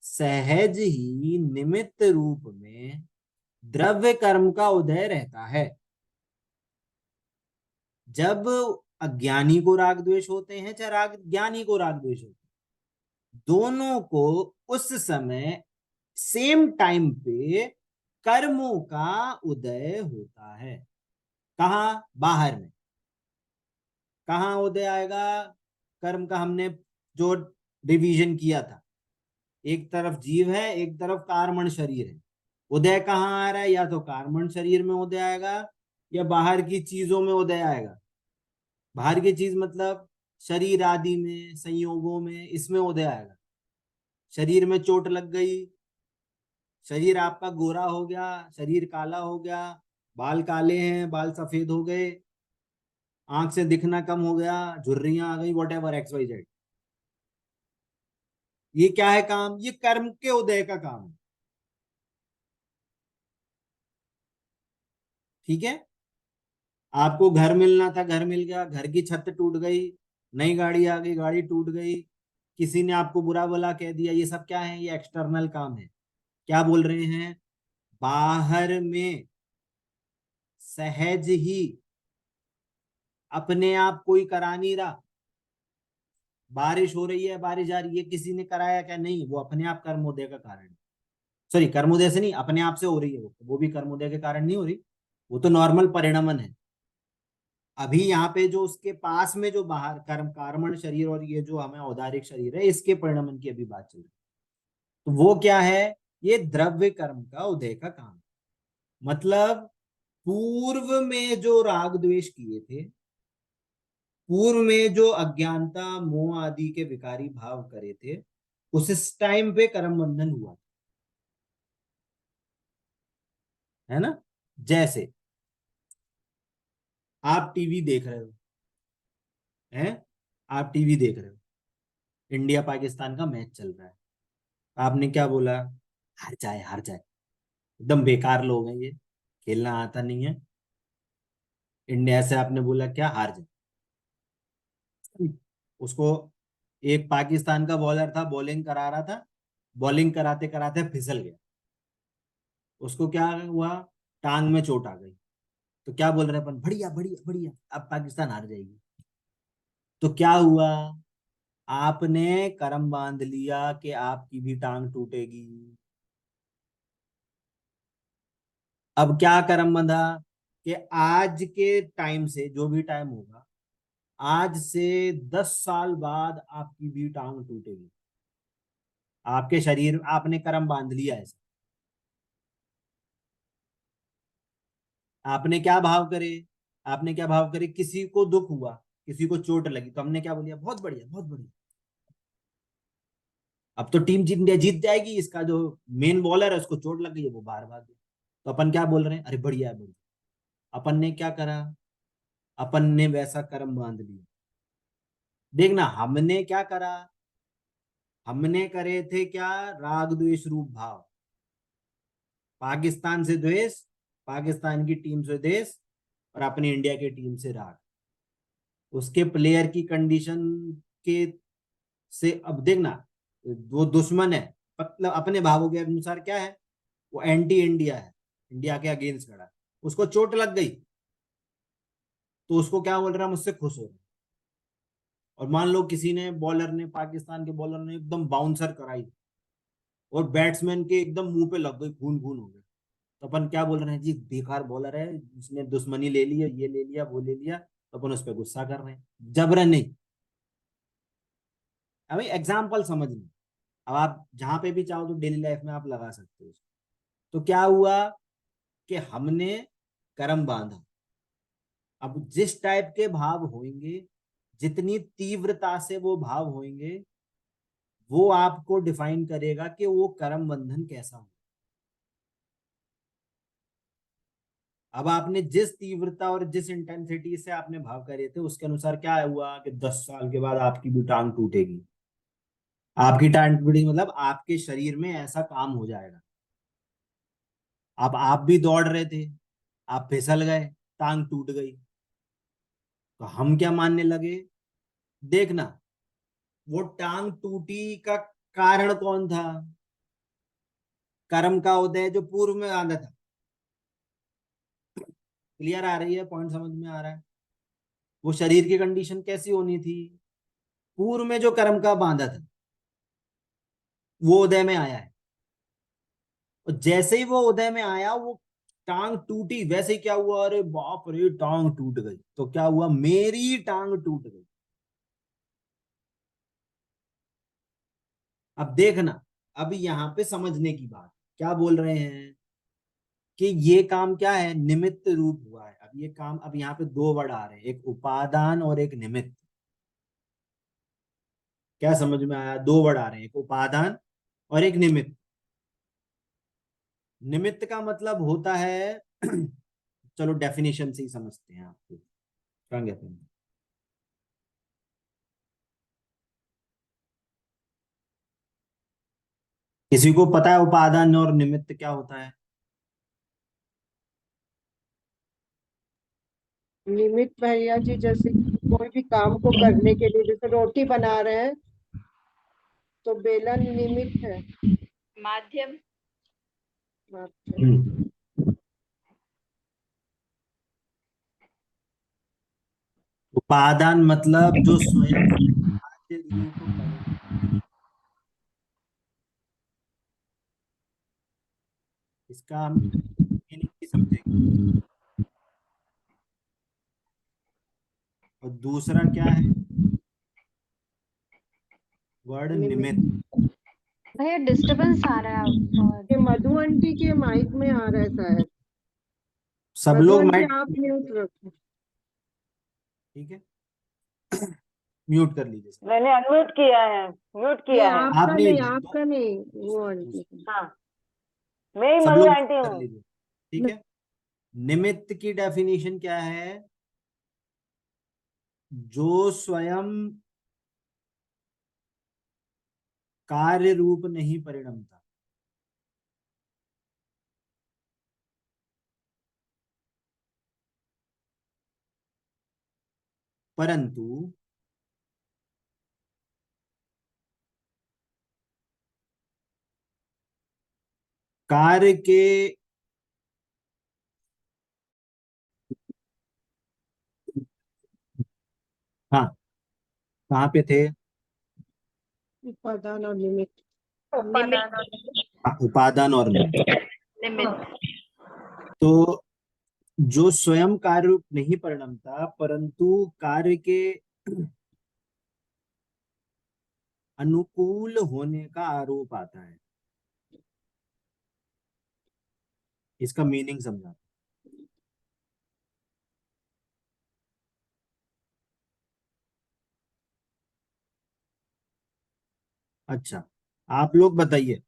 Speaker 1: सहज ही निमित्त रूप में द्रव्य कर्म का उदय रहता है। जब अज्ञानी को राग द्वेष होते हैं चाहे राग ज्ञानी को राग द्वेष होते हैं, दोनों को उस समय सेम टाइम पे कर्मों का उदय होता है। कहा? बाहर में। कहाँ उदय आएगा कर्म का? हमने जो डिवीजन किया था, एक तरफ जीव है, एक तरफ कार्मण शरीर है। उदय कहाँ आ रहा है? या तो कार्मण शरीर में उदय आएगा या बाहर की चीजों में उदय आएगा। बाहर की चीज मतलब शरीर आदि में, संयोगों में, इसमें उदय आएगा। शरीर में चोट लग गई, शरीर आपका गोरा हो गया, शरीर काला हो गया, बाल काले हैं, बाल सफेद हो गए, आंख से दिखना कम हो गया, झुर्रियां आ गई, whatever X Y Z, ये क्या है काम? ये कर्म के उदय का काम है। ठीक है, आपको घर मिलना था, घर मिल गया, घर की छत टूट गई, नई गाड़ी आ गई, गाड़ी टूट गई, किसी ने आपको बुरा भला कह दिया, ये सब क्या है? ये एक्सटर्नल काम है। क्या बोल रहे हैं? बाहर में सहज ही अपने आप कोई करा नहीं रहा। बारिश हो रही है, बारिश जा रही है, किसी ने कराया क्या? नहीं, वो अपने आप कर्मोदय का कारण है। सॉरी, कर्मोदय से नहीं, अपने आप से हो रही है, वो भी कर्मोदय के कारण नहीं हो रही, वो तो नॉर्मल परिणमन है। अभी यहाँ पे जो उसके पास में जो बाहर कर्मण शरीर और ये जो हमें औदारिक शरीर है, इसके परिणमन की अभी बात चल रही है। तो वो क्या है? ये द्रव्य कर्म का उदय का काम है। मतलब पूर्व में जो राग द्वेष किए थे, पूर्व में जो अज्ञानता मोह आदि के विकारी भाव करे थे, उस टाइम पे कर्म बंधन हुआ, है ना? जैसे आप टीवी देख रहे हो, हैं, आप टीवी देख रहे हो, इंडिया पाकिस्तान का मैच चल रहा है, आपने क्या बोला? हार जाए, हार जाए, एकदम बेकार लोग हैं ये, खेलना आता नहीं है। इंडिया से आपने बोला क्या? हार जाए। उसको एक पाकिस्तान का बॉलर था, बॉलिंग करा रहा था, बॉलिंग कराते कराते फिसल गया, उसको क्या हुआ? टांग में चोट आ गई। तो क्या बोल रहे हैं अपन? बढ़िया बढ़िया बढ़िया, अब पाकिस्तान हार जाएगी। तो क्या हुआ? आपने कर्म बांध लिया कि आपकी भी टांग टूटेगी। अब क्या कर्म बंधा कि आज के टाइम से जो भी टाइम होगा, आज से 10 साल बाद आपकी भी टांग टूटेगी। आपके शरीर, आपने कर्म बांध लिया ऐसा। आपने क्या भाव करे, आपने क्या भाव करे, किसी को दुख हुआ, किसी को चोट लगी, तो हमने क्या बोलिया, बहुत बढ़िया बहुत बढ़िया, अब तो टीम इंडिया जीत जाएगी, इसका जो मेन बॉलर है उसको चोट लग गई है, वो बाहर भाग गया। तो अपन क्या बोल रहे हैं, अरे बढ़िया है बढ़िया। अपन ने क्या करा, अपन ने वैसा कर्म बांध लिया। देखना हमने क्या करा, हमने करे थे क्या, राग द्वेष रूप भाव। पाकिस्तान से द्वेष, पाकिस्तान की टीम से द्वेष, और अपनी इंडिया की टीम से राग। उसके प्लेयर की कंडीशन के से अब देखना, वो दुश्मन है, मतलब अपने भावों के अनुसार क्या है, वो एंटी इंडिया है, इंडिया के अगेंस्ट खड़ा है। उसको चोट लग गई तो उसको क्या बोल रहा है, मुझसे खुश हो रहा है। और मान लो किसी ने, बॉलर ने, पाकिस्तान के बॉलर ने एकदम बाउंसर कराई और बैट्समैन के एकदम मुंह पे लग गई, खून खून हो गया, तो अपन क्या बोल रहे हैं जी, बेकार बॉलर है, उसने दुश्मनी ले लिया, ये ले लिया वो ले लिया, तो अपन उस पर गुस्सा कर रहे हैं, जबरन नहीं। अभी एग्जाम्पल समझना, अब आप जहां पे भी चाहो तो डेली लाइफ में आप लगा सकते हो। तो क्या हुआ कि हमने कर्म बांधा। अब जिस टाइप के भाव होंगे, जितनी तीव्रता से वो भाव होंगे, वो आपको डिफाइन करेगा कि वो कर्म बंधन कैसा हो। अब आपने जिस तीव्रता और जिस इंटेंसिटी से आपने भाव करे थे, उसके अनुसार क्या हुआ कि 10 साल के बाद आपकी भी टांग टूटेगी। आपकी टांग टूटेगी मतलब आपके शरीर में ऐसा काम हो जाएगा। अब आप भी दौड़ रहे थे, आप फिसल गए, टांग टूट गई, तो हम क्या मानने लगे, देखना वो टांग टूटी का कारण कौन था, कर्म का उदय जो पूर्व में आना था। क्लियर आ रही है, पॉइंट समझ में आ रहा है। वो शरीर की कंडीशन कैसी होनी थी, पूर्व में जो कर्म का बांधा था वो उदय में आया है, और जैसे ही वो उदय में आया, वो टांग टूटी, वैसे ही क्या हुआ, अरे बाप रे टांग टूट गई। तो क्या हुआ, मेरी टांग टूट गई। अब देखना, अब यहाँ पे समझने की बात, क्या बोल रहे हैं कि ये काम क्या है, निमित्त रूप हुआ है। अब ये काम, अब यहाँ पे दो वर्ड आ रहे हैं, एक उपादान और एक निमित्त। क्या समझ में आया, दो वर्ड आ रहे हैं, एक उपादान और एक निमित्त। निमित्त का मतलब होता है चलो डेफिनेशन से ही समझते हैं आपको, क्या कहते हैं। किसी को पता है उपादान और निमित्त क्या होता है?
Speaker 3: निमित्त भैया जी, जैसे कोई भी काम को करने के लिए, जैसे रोटी बना रहे हैं तो बेलन निमित्त है।
Speaker 2: माध्यम।
Speaker 3: अच्छा।
Speaker 1: उपादान मतलब जो स्वयं खाद्य रूप परिणाम, इसका हम मीनिंग भी समझेंगे। और दूसरा क्या है, वर्ड
Speaker 3: निमित्त।
Speaker 1: निमित्त।
Speaker 4: भैया डिस्टरबेंस आ रहा है और
Speaker 3: ये मधु आंटी के माइक में आ रहा है शायद।
Speaker 1: सब
Speaker 3: मधु
Speaker 1: लोग
Speaker 3: आंटी
Speaker 1: माइक,
Speaker 3: आप म्यूट रखो।
Speaker 1: ठीक है, म्यूट कर लीजिए सब।
Speaker 5: मैंने अनम्यूट किया है, म्यूट
Speaker 3: नहीं,
Speaker 5: किया है।
Speaker 3: आपका
Speaker 1: आपने
Speaker 3: नहीं, आपका नहीं, वो आंटी का।
Speaker 5: हाँ, मैं ही
Speaker 1: सब
Speaker 5: मधु
Speaker 1: लोग
Speaker 5: आंटी
Speaker 1: कर
Speaker 5: हूँ।
Speaker 1: लीजिए, ठीक है। निमित्त की डेफिनेशन क्या है, जो स्वयं कार्य रूप नहीं परिणमता। परंतु कार्य के, हाँ कहाँ पे थे,
Speaker 3: उपादान और निमित्त।
Speaker 1: हाँ, उपादान और निमित्त।
Speaker 2: निमित्त।
Speaker 1: तो जो स्वयं कार्य रूप नहीं परिणमता, परंतु कार्य के अनुकूल होने का आरोप आता है। इसका मीनिंग समझा। अच्छा, आप लोग बताइए,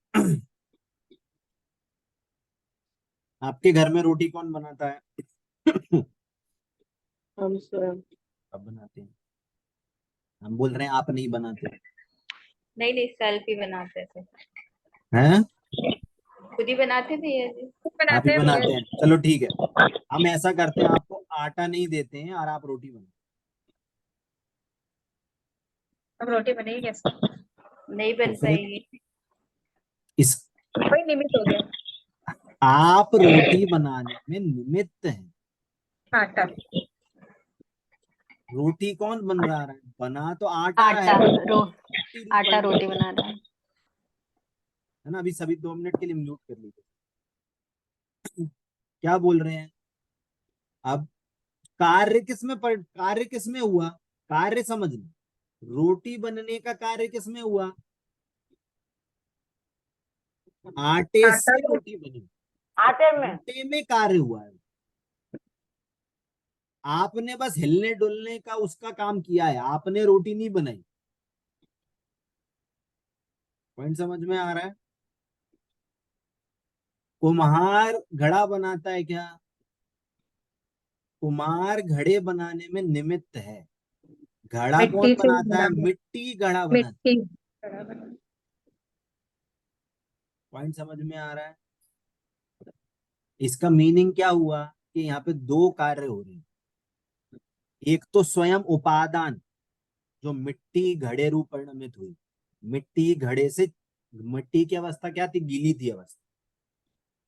Speaker 1: आपके घर में रोटी कौन बनाता है?
Speaker 3: हम स्वयं।
Speaker 1: अब बनाते हैं। हम बोल रहे हैं आप नहीं बनाते
Speaker 2: नहीं नहीं, सेल्फ ही बनाते थे,
Speaker 1: हैं?
Speaker 2: खुद ही बनाते थे ये जी।
Speaker 1: आप ही
Speaker 6: बनाते हैं भैया
Speaker 1: बनाते हैं, चलो ठीक है। हम ऐसा करते हैं, आपको आटा नहीं देते हैं और आप रोटी बनाते
Speaker 6: अब रोटी बनेगी कैसे?
Speaker 2: नहीं
Speaker 1: हैं।
Speaker 2: बन
Speaker 1: तो फिर
Speaker 2: पाएगी।
Speaker 1: इस
Speaker 6: कोई निमित्त हो गया।
Speaker 1: आप रोटी बनाने में निमित्त हैं।
Speaker 6: आटा।
Speaker 1: रोटी कौन बन रहा है? बना तो आटा
Speaker 4: आटा
Speaker 1: है,
Speaker 4: रो
Speaker 1: रोटी रूप
Speaker 4: आटा
Speaker 1: बन रहा
Speaker 4: रोटी बना रहा है।
Speaker 1: है ना। अभी सभी 2 मिनट के लिए म्यूट कर लीजिए। क्या बोल रहे हैं? अब कार्य किसमें हुआ? कार्य समझना, रोटी बनने का कार्य किसमें हुआ? आटे
Speaker 6: आटा
Speaker 1: से
Speaker 6: तो
Speaker 1: रोटी बनी,
Speaker 5: आटे में।
Speaker 1: आटे में कार्य हुआ है। आपने बस हिलने डुलने का उसका काम किया है, आपने रोटी नहीं बनाई। पॉइंट समझ में आ रहा है? कुम्हार घड़ा बनाता है क्या? कुम्हार घड़े बनाने में निमित्त है। घड़ा कौन
Speaker 6: मिट्टी से
Speaker 1: बनाता है?
Speaker 6: बना,
Speaker 1: मिट्टी घड़ा बनाता है।
Speaker 6: मिट्टी बराबर।
Speaker 1: पॉइंट समझ में आ रहा है? इसका मीनिंग क्या हुआ कि यहाँ पे 2 कार्य हो रहे हैं। एक तो स्वयं उपादान, जो मिट्टी घड़े रूप परिणमित हुई। मिट्टी घड़े से, मिट्टी की अवस्था क्या थी? गीली थी अवस्था,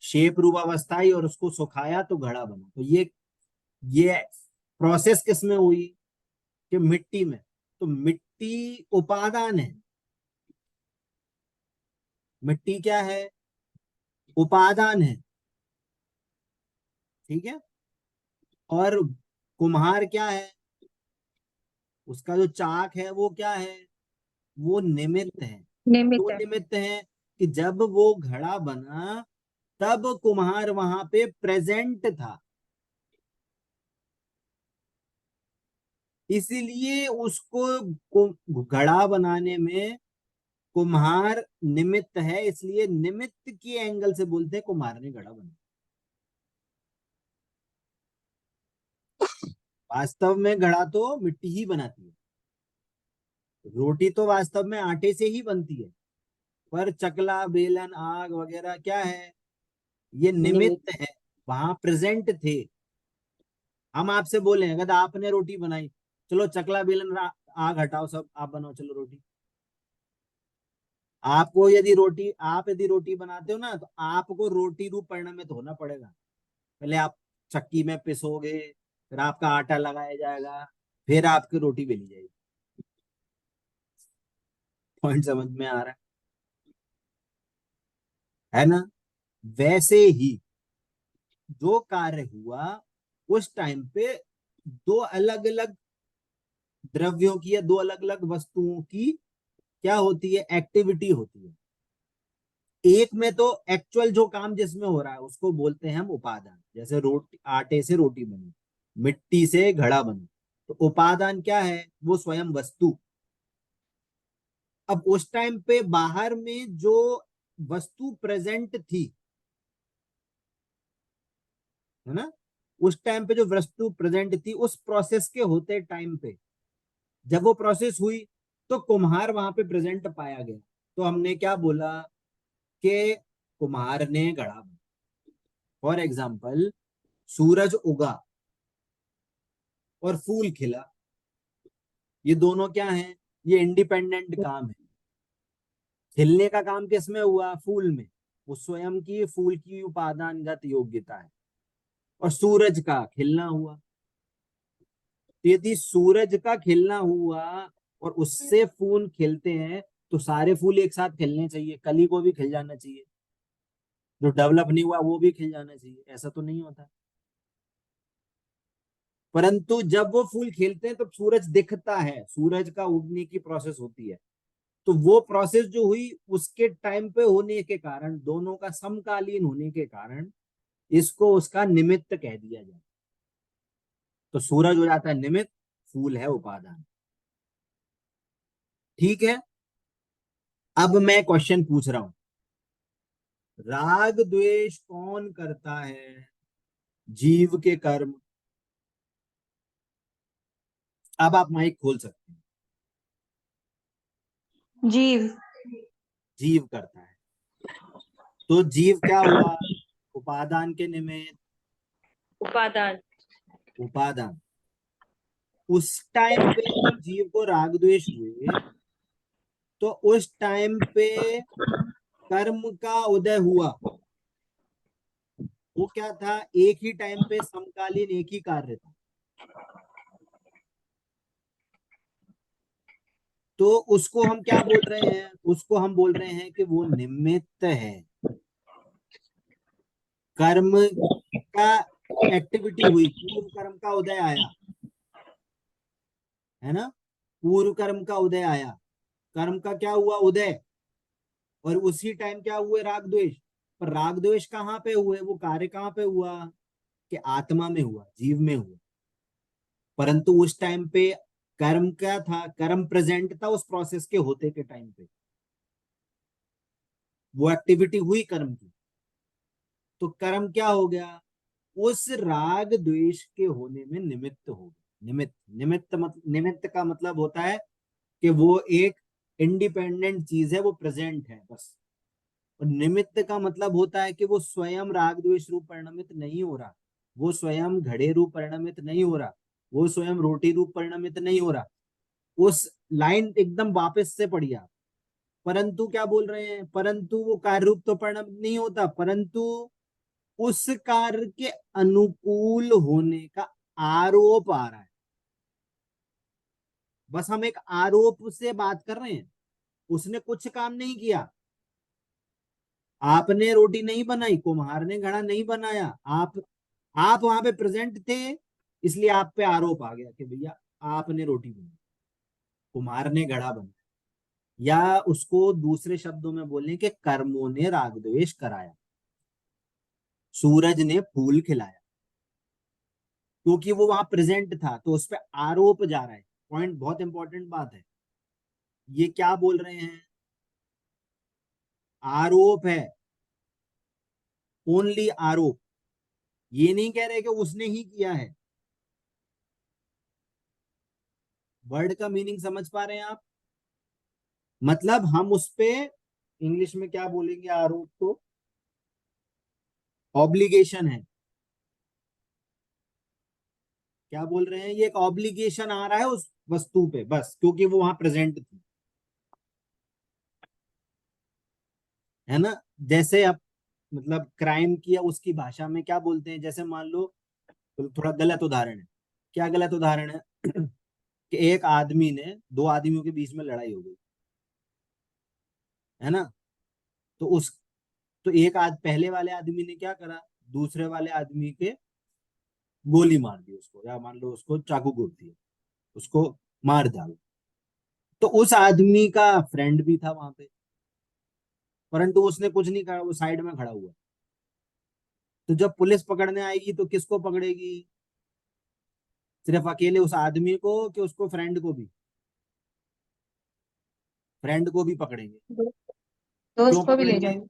Speaker 1: शेप रूप अवस्था आई और उसको सुखाया तो घड़ा बना। तो ये प्रोसेस किस में हुई? कि मिट्टी में। तो मिट्टी उपादान है। मिट्टी क्या है? उपादान है। ठीक है। और कुम्हार क्या है? उसका जो चाक है वो क्या है? वो निमित्त है।
Speaker 6: निमित्त
Speaker 1: तो
Speaker 6: है।
Speaker 1: निमित्त है कि जब वो घड़ा बना तब कुम्हार वहां पे प्रेजेंट था, इसीलिए उसको घड़ा बनाने में कुम्हार निमित्त है। इसलिए निमित्त के एंगल से बोलते हैं कुम्हार ने घड़ा बनाया। वास्तव में घड़ा तो मिट्टी ही बनाती है। रोटी तो वास्तव में आटे से ही बनती है, पर चकला बेलन आग वगैरह क्या है? ये निमित्त है, वहां प्रेजेंट थे। हम आपसे बोले अगर आपने रोटी बनाई, चलो चकला बेलन आग हटाओ, सब आप बनाओ, चलो रोटी। आप यदि रोटी बनाते हो ना, तो आपको रोटी रूप परिणमित होना पड़ेगा। पहले आप चक्की में पिसोगे, फिर आपका आटा लगाया जाएगा, फिर आपकी रोटी बेली जाएगी। पॉइंट समझ में आ रहा है ना? वैसे ही जो कार्य हुआ उस टाइम पे, 2 अलग अलग द्रव्यों की या 2 अलग अलग वस्तुओं की क्या होती है? एक्टिविटी होती है। एक में तो एक्चुअल जो काम जिसमें हो रहा है उसको बोलते हैं हम उपादान। जैसे रोटी, आटे से रोटी बनी, मिट्टी से घड़ा बना, तो उपादान क्या है? वो स्वयं वस्तु। अब उस टाइम पे बाहर में जो वस्तु प्रेजेंट थी, है ना, उस टाइम पे जो वस्तु प्रेजेंट थी, उस प्रोसेस के होते टाइम पे जब वो प्रोसेस हुई तो कुम्हार वहां पे प्रेजेंट पाया गया। तो हमने क्या बोला कि कुम्हार ने घड़ा बनाया। फॉर एग्जाम्पल, सूरज उगा और फूल खिला, ये दोनों क्या है? ये इंडिपेंडेंट काम है। खिलने का काम किसमें हुआ? फूल में। वो स्वयं की फूल की उपादानगत योग्यता है। और सूरज का खिलना हुआ। तो यदि सूरज का खिलना हुआ और उससे फूल खिलते हैं, तो सारे फूल एक साथ खिलने चाहिए, कली को भी खिल जाना चाहिए, जो डेवलप नहीं हुआ वो भी खिल जाना चाहिए। ऐसा तो नहीं होता। परंतु जब वो फूल खिलते हैं तो सूरज दिखता है, सूरज का उगने की प्रोसेस होती है। तो वो प्रोसेस जो हुई उसके टाइम पे होने के कारण, दोनों का समकालीन होने के कारण इसको उसका निमित्त कह दिया जाए। तो सूरज हो जाता है निमित्त, फूल है उपादान। ठीक है, अब मैं क्वेश्चन पूछ रहा हूं, राग द्वेष कौन करता है? जीव के कर्म। अब आप माइक खोल सकते हैं।
Speaker 6: जीव।
Speaker 1: जीव करता है। तो जीव क्या हुआ? उपादान के निमित्त।
Speaker 2: उपादान।
Speaker 1: उपादान। उस टाइम पे जब जीव को राग द्वेष हुए तो उस टाइम पे कर्म का उदय हुआ। वो क्या था? एक ही टाइम पे समकालीन एक ही कार्य था। तो उसको हम क्या बोल रहे हैं? उसको हम बोल रहे हैं कि वो निमित्त है। कर्म का एक्टिविटी हुई, पूर्व कर्म का उदय आया, है ना? पूर्व कर्म का उदय आया, कर्म का क्या हुआ? उदय। और उसी टाइम क्या हुए? राग द्वेष। पर राग द्वेष कहाँ पे हुए? वो कार्य कहाँ पे हुआ? कि आत्मा में हुआ, जीव में हुआ। परंतु उस टाइम पे कर्म क्या था? कर्म प्रेजेंट था उस प्रोसेस के होते के टाइम पे, वो एक्टिविटी हुई कर्म की। तो कर्म क्या हो गया? उस राग द्वेष के होने में निमित्त हो गया। निमित्त का मतलब होता है कि वो एक इंडिपेंडेंट चीज है, वो प्रेजेंट है बस। और निमित्त का मतलब होता है कि वो स्वयं राग द्वेष रूप परिणमित नहीं हो रहा, वो स्वयं घड़े रूप परिणमित नहीं हो रहा, वो स्वयं रोटी रूप परिणमित नहीं हो रहा। उस लाइन एकदम वापस से पढ़िए आप। परंतु क्या बोल रहे हैं? परंतु वो कार्य रूप तो परिणमित नहीं होता, परंतु उस कार्य के अनुकूल होने का आरोप आ रहा है। बस हम एक आरोप से बात कर रहे हैं, उसने कुछ काम नहीं किया। आपने रोटी नहीं बनाई, कुम्हार ने घड़ा नहीं बनाया, आप वहां पे प्रेजेंट थे, इसलिए आप पे आरोप आ गया कि भैया आपने रोटी बनाई, कुम्हार ने घड़ा बनाया। या उसको दूसरे शब्दों में बोलें कि कर्मों ने राग द्वेष कराया, सूरज ने फूल खिलाया, क्योंकि वो वहां प्रेजेंट था, तो उस पर आरोप जा रहा है। पॉइंट बहुत इंपॉर्टेंट बात है। ये क्या बोल रहे हैं? आरोप है, ओनली आरोप। ये नहीं कह रहे कि उसने ही किया है। वर्ड का मीनिंग समझ पा रहे हैं आप? मतलब हम उस पे इंग्लिश में क्या बोलेंगे? आरोप को ऑब्लिगेशन है। क्या बोल रहे हैं? ये एक ऑब्लिगेशन आ रहा है उस वस्तु पे, बस क्योंकि वो वहां प्रेजेंट थी, है ना? जैसे अब मतलब क्राइम किया, उसकी भाषा में क्या बोलते हैं? जैसे मान लो, तो थोड़ा गलत उदाहरण है। क्या गलत उदाहरण है? कि एक आदमी ने, दो आदमियों के बीच में लड़ाई हो गई, है ना? तो उस तो पहले वाले आदमी ने क्या करा? दूसरे वाले आदमी के गोली मार दी उसको, या मान लो उसको चाकू घोंप दिया, उसको मार डाला। तो उस आदमी का फ्रेंड भी था वहां पे, परंतु उसने कुछ नहीं करा, वो साइड में खड़ा हुआ। तो जब पुलिस पकड़ने आएगी तो किसको पकड़ेगी? सिर्फ अकेले उस आदमी को कि उसको फ्रेंड को भी? फ्रेंड को भी पकड़ेंगे। क्यों
Speaker 6: दोस्त को भी ले
Speaker 1: पकड़ेंगे?
Speaker 6: जाएंगे।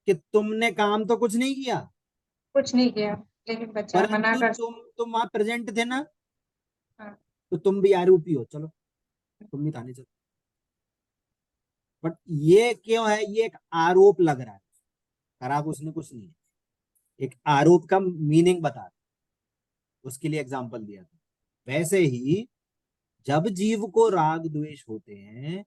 Speaker 1: कि तुमने काम तो कुछ नहीं किया,
Speaker 6: कुछ नहीं किया, लेकिन बच्चा मना
Speaker 1: परंतु
Speaker 6: कर।
Speaker 1: तुम वहां प्रेजेंट थे ना,
Speaker 6: हाँ।
Speaker 1: तो तुम भी आरोपी हो, चलो तुम भी थाने चलो। बट ये क्यों है? ये एक आरोप लग रहा है, खराब उसने कुछ नहीं है। एक आरोप का मीनिंग बता रहा, उसके लिए एग्जाम्पल दिया था। वैसे ही जब जीव को राग द्वेष होते हैं,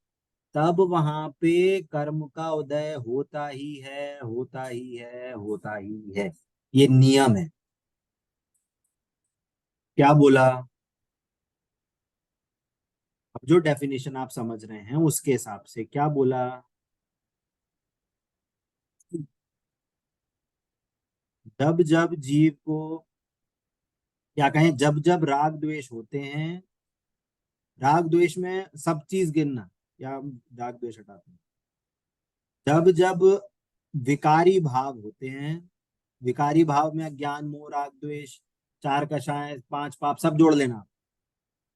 Speaker 1: तब वहां पे कर्म का उदय होता ही है, होता ही है, होता ही है। ये नियम है। क्या बोला? अब जो डेफिनेशन आप समझ रहे हैं उसके हिसाब से क्या बोला? जब जब जीव को क्या कहें, जब जब राग द्वेष होते हैं, राग द्वेष में सब चीज गिनना, या हम राग द्वेष हटाते हैं, जब जब विकारी भाव होते हैं, विकारी भाव में अज्ञान मोह राग द्वेष, चार कषाय पांच पाप सब जोड़ लेना,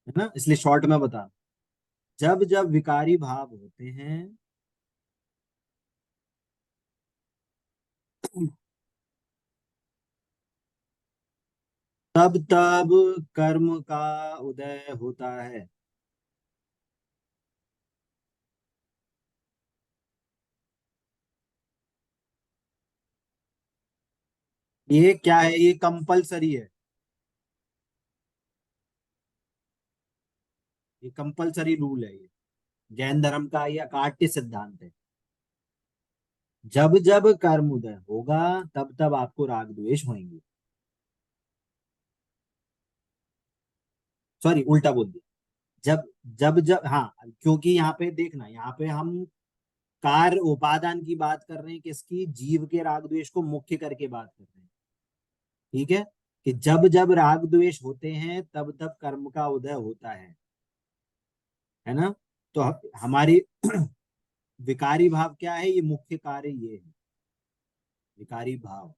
Speaker 1: है ना, इसलिए शॉर्ट में बता, जब जब विकारी भाव होते हैं तब तब कर्म का उदय होता है। ये क्या है, ये कंपलसरी है, ये कंपलसरी रूल है, ये जैन धर्म का ये अकाट्य सिद्धांत है। जब जब कर्म उदय होगा तब तब आपको राग द्वेष होंगे। सॉरी, उल्टा बोल दिया, जब जब जब, हाँ, क्योंकि यहाँ पे देखना, यहाँ पे हम कार्य उपादान की बात कर रहे हैं, किसकी, जीव के राग द्वेष को मुख्य करके बात कर रहे हैं, ठीक है, कि जब जब राग द्वेष होते हैं तब तब कर्म का उदय होता है ना। तो हमारी विकारी भाव क्या है, ये मुख्य कार्य ये है, विकारी भाव,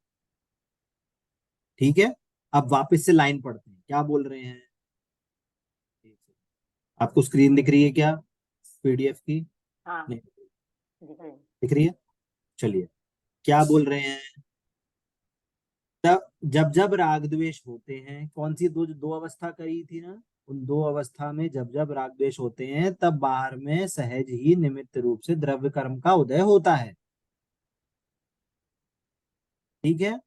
Speaker 1: ठीक है। अब वापस से लाइन पढ़ते हैं, क्या बोल रहे हैं, आपको स्क्रीन दिख रही है क्या, पीडीएफ की?
Speaker 5: हाँ,
Speaker 1: नहीं
Speaker 5: दिख रही है।
Speaker 1: दिख रही है, चलिए, क्या बोल रहे हैं, तब जब जब राग द्वेष होते हैं, कौन सी दो दो अवस्था कही थी ना, उन दो अवस्था में जब जब राग द्वेष होते हैं तब बाहर में सहज ही निमित्त रूप से द्रव्य कर्म का उदय होता है, ठीक है।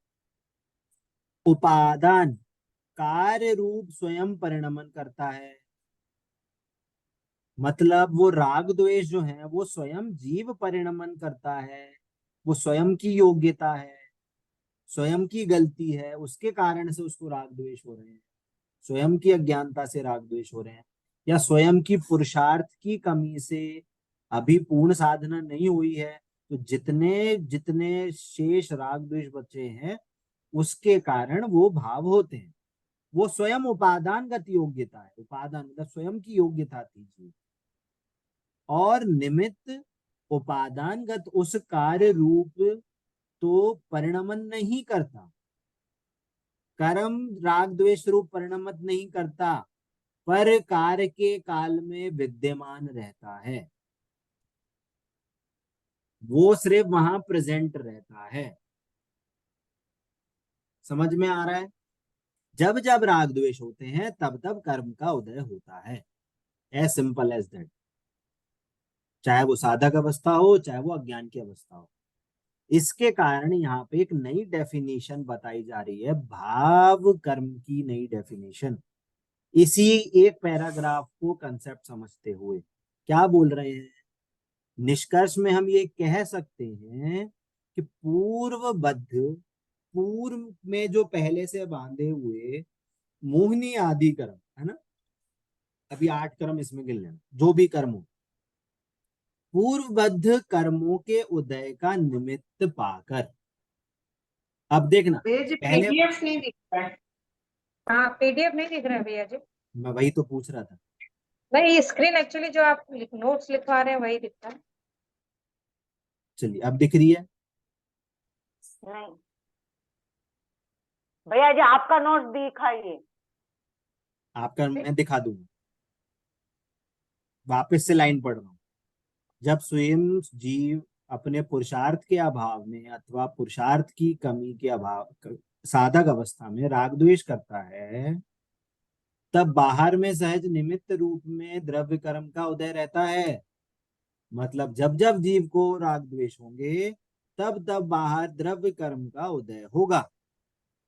Speaker 1: उपादान कार्य रूप स्वयं परिणमन करता है, मतलब वो राग द्वेष जो है वो स्वयं जीव परिणमन करता है, वो स्वयं की योग्यता है, स्वयं की गलती है, उसके कारण से उसको राग द्वेष हो रहे हैं, स्वयं की अज्ञानता से राग द्वेष हो रहे हैं, या स्वयं की पुरुषार्थ की कमी से अभी पूर्ण साधना नहीं हुई है, तो जितने जितने शेष राग द्वेष बचे हैं उसके कारण वो भाव होते हैं। वो स्वयं उपादानगत योग्यता है, उपादान मतलब स्वयं की योग्यता थी जी, और निमित्त उपादानगत उस कार्य रूप तो परिणमन नहीं करता, कर्म राग द्वेष रूप परिणमत नहीं करता, पर कार्य के काल में विद्यमान रहता है, वो सिर्फ वहां प्रेजेंट रहता है। समझ में आ रहा है, जब जब राग द्वेष होते हैं तब तब कर्म का उदय होता है, एज सिंपल एज दैट, चाहे वो साधक अवस्था हो चाहे वो अज्ञान की अवस्था हो। इसके कारण यहाँ पे एक नई डेफिनेशन बताई जा रही है, भाव कर्म की नई डेफिनेशन, इसी एक पैराग्राफ को कंसेप्ट समझते हुए क्या बोल रहे हैं, निष्कर्ष में हम ये कह सकते हैं कि पूर्वबद्ध, पूर्व में जो पहले से बांधे हुए मोहिनी आदि कर्म है ना, अभी 8 कर्म इसमें गिन लेना, जो भी कर्म हो, पूर्वबद्ध कर्मों के उदय का निमित्त पाकर, अब देखना
Speaker 6: भैया जी
Speaker 1: पहले,
Speaker 6: पीडीएफ नहीं दिख रहा है। हाँ पीडीएफ नहीं दिख रहा है भैया जी।
Speaker 1: मैं वही तो पूछ रहा था,
Speaker 6: नहीं स्क्रीन एक्चुअली जो आप नोट्स लिखवा रहे हैं वही दिखता है।
Speaker 1: चलिए अब दिख रही है,
Speaker 5: नहीं भैया जी, आपका नोट दिखाइए।
Speaker 1: आपका मैं दिखा दूंगा, वापस से लाइन पढ़ रहा हूं, जब स्वयं जीव अपने पुरुषार्थ के अभाव में अथवा पुरुषार्थ की कमी के अभाव साधक अवस्था में राग द्वेष करता है, तब बाहर में सहज निमित्त रूप में द्रव्य कर्म का उदय रहता है, मतलब जब जब जीव को राग द्वेष होंगे तब तब बाहर द्रव्य कर्म का उदय होगा।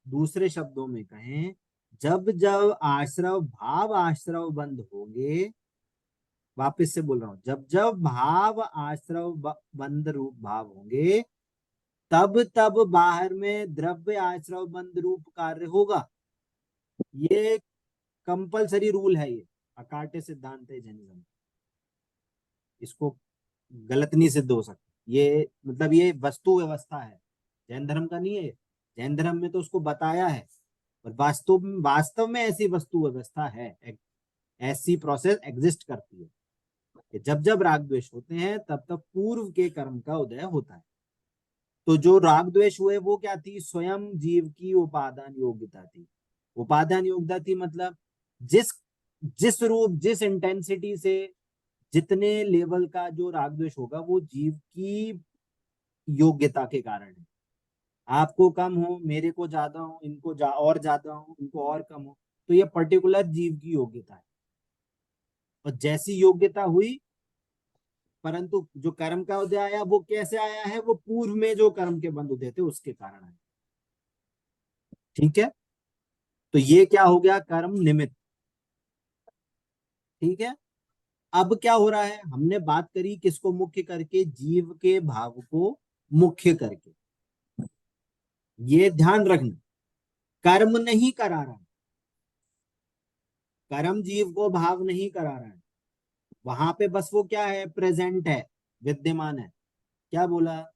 Speaker 1: दूसरे शब्दों में कहें, जब जब आश्रव भाव आश्रव बंद होंगे, वापस से बोल रहा हूं, जब जब भाव आश्रव बंद रूप भाव होंगे तब तब बाहर में द्रव्य आश्रव बंद रूप कार्य होगा। ये कंपलसरी रूल है, ये अकाट्य सिद्धांत है जैनिज्म, इसको गलत नहीं सिद्ध हो सकता, ये मतलब ये वस्तु व्यवस्था है, जैन धर्म का नहीं है, जैन धर्म में तो उसको बताया है और वास्तव में ऐसी वस्तु व्यवस्था है, ऐसी प्रोसेस एग्जिस्ट करती है कि जब जब राग द्वेष होते हैं तब तब पूर्व के कर्म का उदय होता है। तो जो राग द्वेष हुए वो क्या थी? स्वयं जीव की उपादान योग्यता थी। उपादान योग्यता थी मतलब जिस रूप, जिस इंटेंसिटी से, जितने लेवल का जो राग द्वेष होगा वो जीव की योग्यता के कारण है। आपको कम हो, मेरे को ज्यादा हो, इनको और ज्यादा हो, इनको और कम हो, तो ये पर्टिकुलर जीव की योग्यता है। और जैसी योग्यता हुई, परंतु जो कर्म का उदय आया वो कैसे आया है? वो पूर्व में जो कर्म के बंध उदय थे उसके कारण आया। ठीक है, तो ये क्या हो गया? कर्म निमित्त। ठीक है, अब क्या हो रहा है? हमने बात करी किसको मुख्य करके? जीव के भाव को मुख्य करके। ये ध्यान रखना, कर्म नहीं करा रहा है, कर्म जीव को भाव नहीं करा रहा है, वहां पे बस वो क्या है? प्रेजेंट है, विद्यमान है। क्या बोला?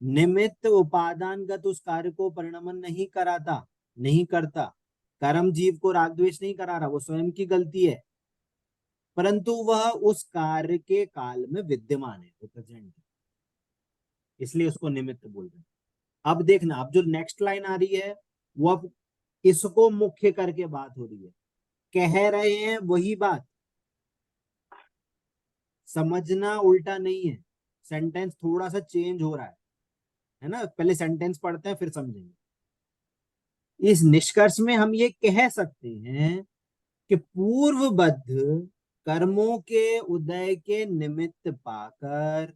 Speaker 1: निमित्त उपादानगत उस कार्य को परिणमन नहीं कराता, नहीं करता। कर्म जीव को राग द्वेष नहीं करा रहा, वो स्वयं की गलती है, परंतु वह उस कार्य के काल में विद्यमान है, वो प्रेजेंट है, इसलिए उसको निमित्त बोल रहे हैं। अब देखना, अब जो नेक्स्ट लाइन आ रही है वो अब इसको मुख्य करके बात हो रही है, कह रहे हैं वही बात, समझना उल्टा नहीं है। सेंटेंस थोड़ा सा चेंज हो रहा है ना? पहले सेंटेंस पढ़ते हैं फिर समझेंगे। इस निष्कर्ष में हम ये कह सकते हैं कि पूर्वबद्ध कर्मों के उदय के निमित्त पाकर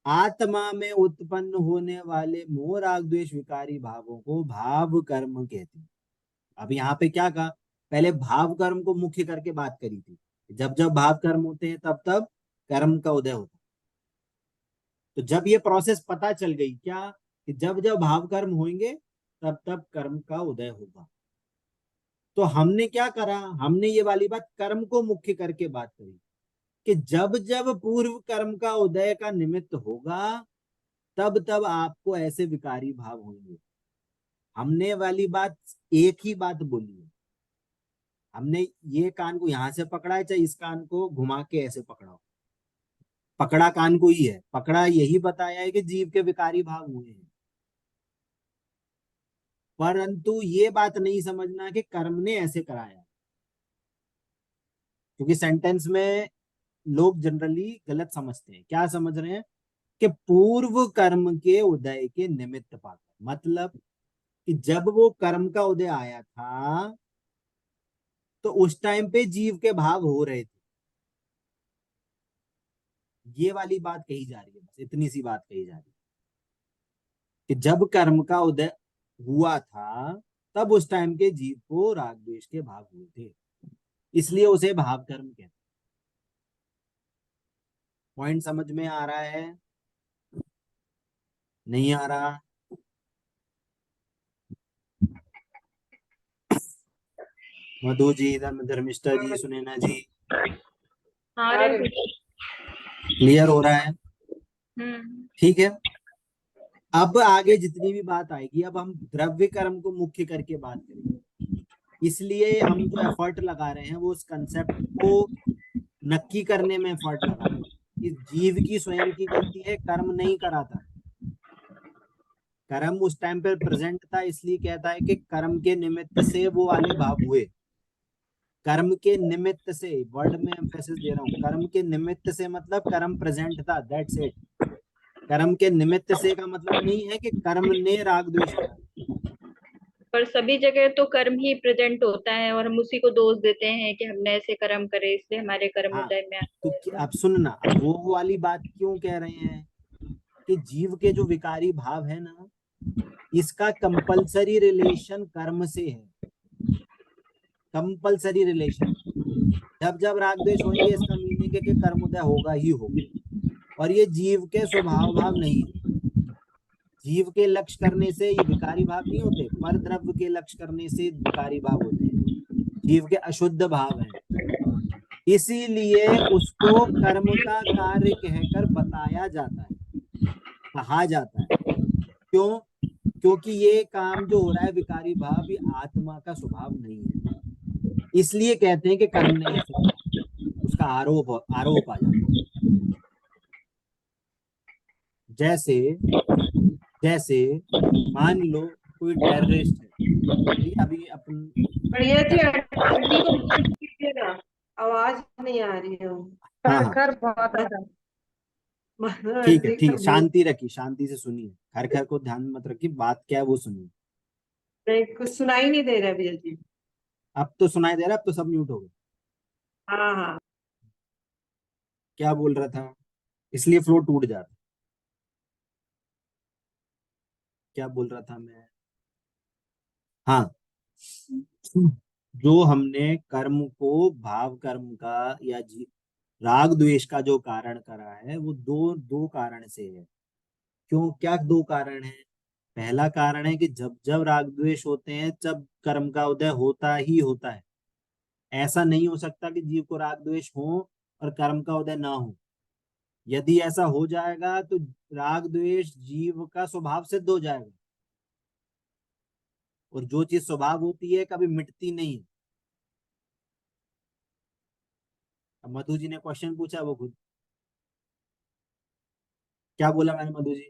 Speaker 1: आत्मा में उत्पन्न होने वाले मोह राग द्वेष विकारी भावों को भाव कर्म कहते हैं। अब यहाँ पे क्या कहा? पहले भाव कर्म को मुख्य करके बात करी थी, जब जब भाव कर्म होते हैं तब तब कर्म का उदय होता है। तो जब ये प्रोसेस पता चल गई क्या कि जब जब भाव कर्म होंगे तब तब कर्म का उदय होगा, तो हमने क्या करा? हमने ये वाली बात कर्म को मुख्य करके बात करी कि जब जब पूर्व कर्म का उदय का निमित्त होगा तब तब आपको ऐसे विकारी भाव होंगे। हमने वाली बात एक ही बात बोली है, हमने ये कान को यहां से पकड़ा है, चाहे इस कान को घुमा के ऐसे पकड़ाओ, पकड़ा कान को ही है, पकड़ा यही बताया है कि जीव के विकारी भाव हुए हैं। परंतु ये बात नहीं समझना कि कर्म ने ऐसे कराया, क्योंकि सेंटेंस में लोग जनरली गलत समझते हैं। क्या समझ रहे हैं? कि पूर्व कर्म के उदय के निमित्त पाकर, मतलब कि जब वो कर्म का उदय आया था तो उस टाइम पे जीव के भाव हो रहे थे। ये वाली बात कही जा रही है, बस इतनी सी बात कही जा रही है कि जब कर्म का उदय हुआ था तब उस टाइम के जीव को राग द्वेष के भाव हुए थे, इसलिए उसे भाव कर्म कहते हैं। पॉइंट समझ में आ रहा है? नहीं आ रहा? मधु जी, धर्मिष्ठा जी, सुनैना जी,
Speaker 2: हाँ
Speaker 1: क्लियर हो रहा है? ठीक है, अब आगे जितनी भी बात आएगी, अब हम द्रव्य कर्म को मुख्य करके बात करेंगे, इसलिए हम जो एफर्ट लगा रहे हैं वो उस कंसेप्ट को नक्की करने में एफर्ट लगा रहे हैं कि जीव की स्वयं की गलती है, कर्म नहीं करा था, कर्म उस टाइम पर प्रेजेंट था, इसलिए कहता है कि कर्म के निमित्त से वो वाले भाव हुए। कर्म के निमित्त से, वर्ड में एम्फेसिस दे रहा हूँ, कर्म के निमित्त से मतलब कर्म प्रेजेंट था, दैट्स इट। कर्म के निमित्त से का मतलब नहीं है कि कर्म ने राग द्वेष करा,
Speaker 2: पर सभी जगह तो कर्म ही प्रेजेंट होता है और हम उसी को दोष देते हैं कि हमने ऐसे कर्म करे इसलिए हमारे कर्म
Speaker 1: हाँ,
Speaker 2: उदय में
Speaker 1: तो अब सुनना, अब वो वाली बात क्यों कह रहे हैं कि जीव के जो विकारी भाव है ना, इसका कंपलसरी रिलेशन कर्म से है, कंपलसरी रिलेशन। जब जब राग द्वेष होंगे इसका मीनिंग है कि कर्म उदय होगा ही होगा, और ये जीव के स्वभाव भाव नहीं है। जीव के लक्ष्य करने से ये विकारी भाव नहीं होते, पर द्रव्य के लक्ष्य करने से विकारी भाव होते हैं, जीव के अशुद्ध भाव हैं, इसीलिए उसको कर्म का कार्य कहकर बताया जाता है, कहा जाता है। क्यों? क्योंकि ये काम जो हो रहा है विकारी भाव, ये आत्मा का स्वभाव नहीं है, इसलिए कहते हैं कि कर्म नहीं सिद्ध, उसका आरोप आ जाता है। जैसे जैसे मान लो कोई टेररिस्ट है, ठीक है, अभी अपन
Speaker 3: बढ़िया जी, आंटी को म्यूट कीजिएगा, आवाज नहीं आ रही है।
Speaker 1: हाँ हाँ
Speaker 6: खर बहुत है।
Speaker 1: ठीक है,
Speaker 3: आंटी
Speaker 1: ठीक
Speaker 3: का
Speaker 1: है,
Speaker 3: म्यूट
Speaker 1: शांति रखिए, शांति से सुनिए, घर घर को ध्यान मत रखिए, बात क्या है वो सुनिए।
Speaker 3: नहीं, कुछ सुनाई नहीं दे रहा भैया जी।
Speaker 1: अब तो सुनाई दे रहा है, अब तो सब म्यूट हो गए।
Speaker 3: हाँ हाँ,
Speaker 1: क्या बोल रहा था, इसलिए फ्लो टूट जाता, क्या बोल रहा था मैं, हाँ, जो हमने कर्म को भाव कर्म का या राग द्वेष का जो कारण करा है, वो दो दो कारण से है। क्यों, क्या दो कारण है? पहला कारण है कि जब जब राग द्वेष होते हैं तब कर्म का उदय होता ही होता है। ऐसा नहीं हो सकता कि जीव को राग द्वेष हो और कर्म का उदय ना हो। यदि ऐसा हो जाएगा तो राग द्वेष जीव का स्वभाव सिद्ध हो जाएगा, और जो चीज स्वभाव होती है कभी मिटती नहीं है। अब मधु जी ने क्वेश्चन पूछा, वो खुद क्या बोला मैंने मधु जी?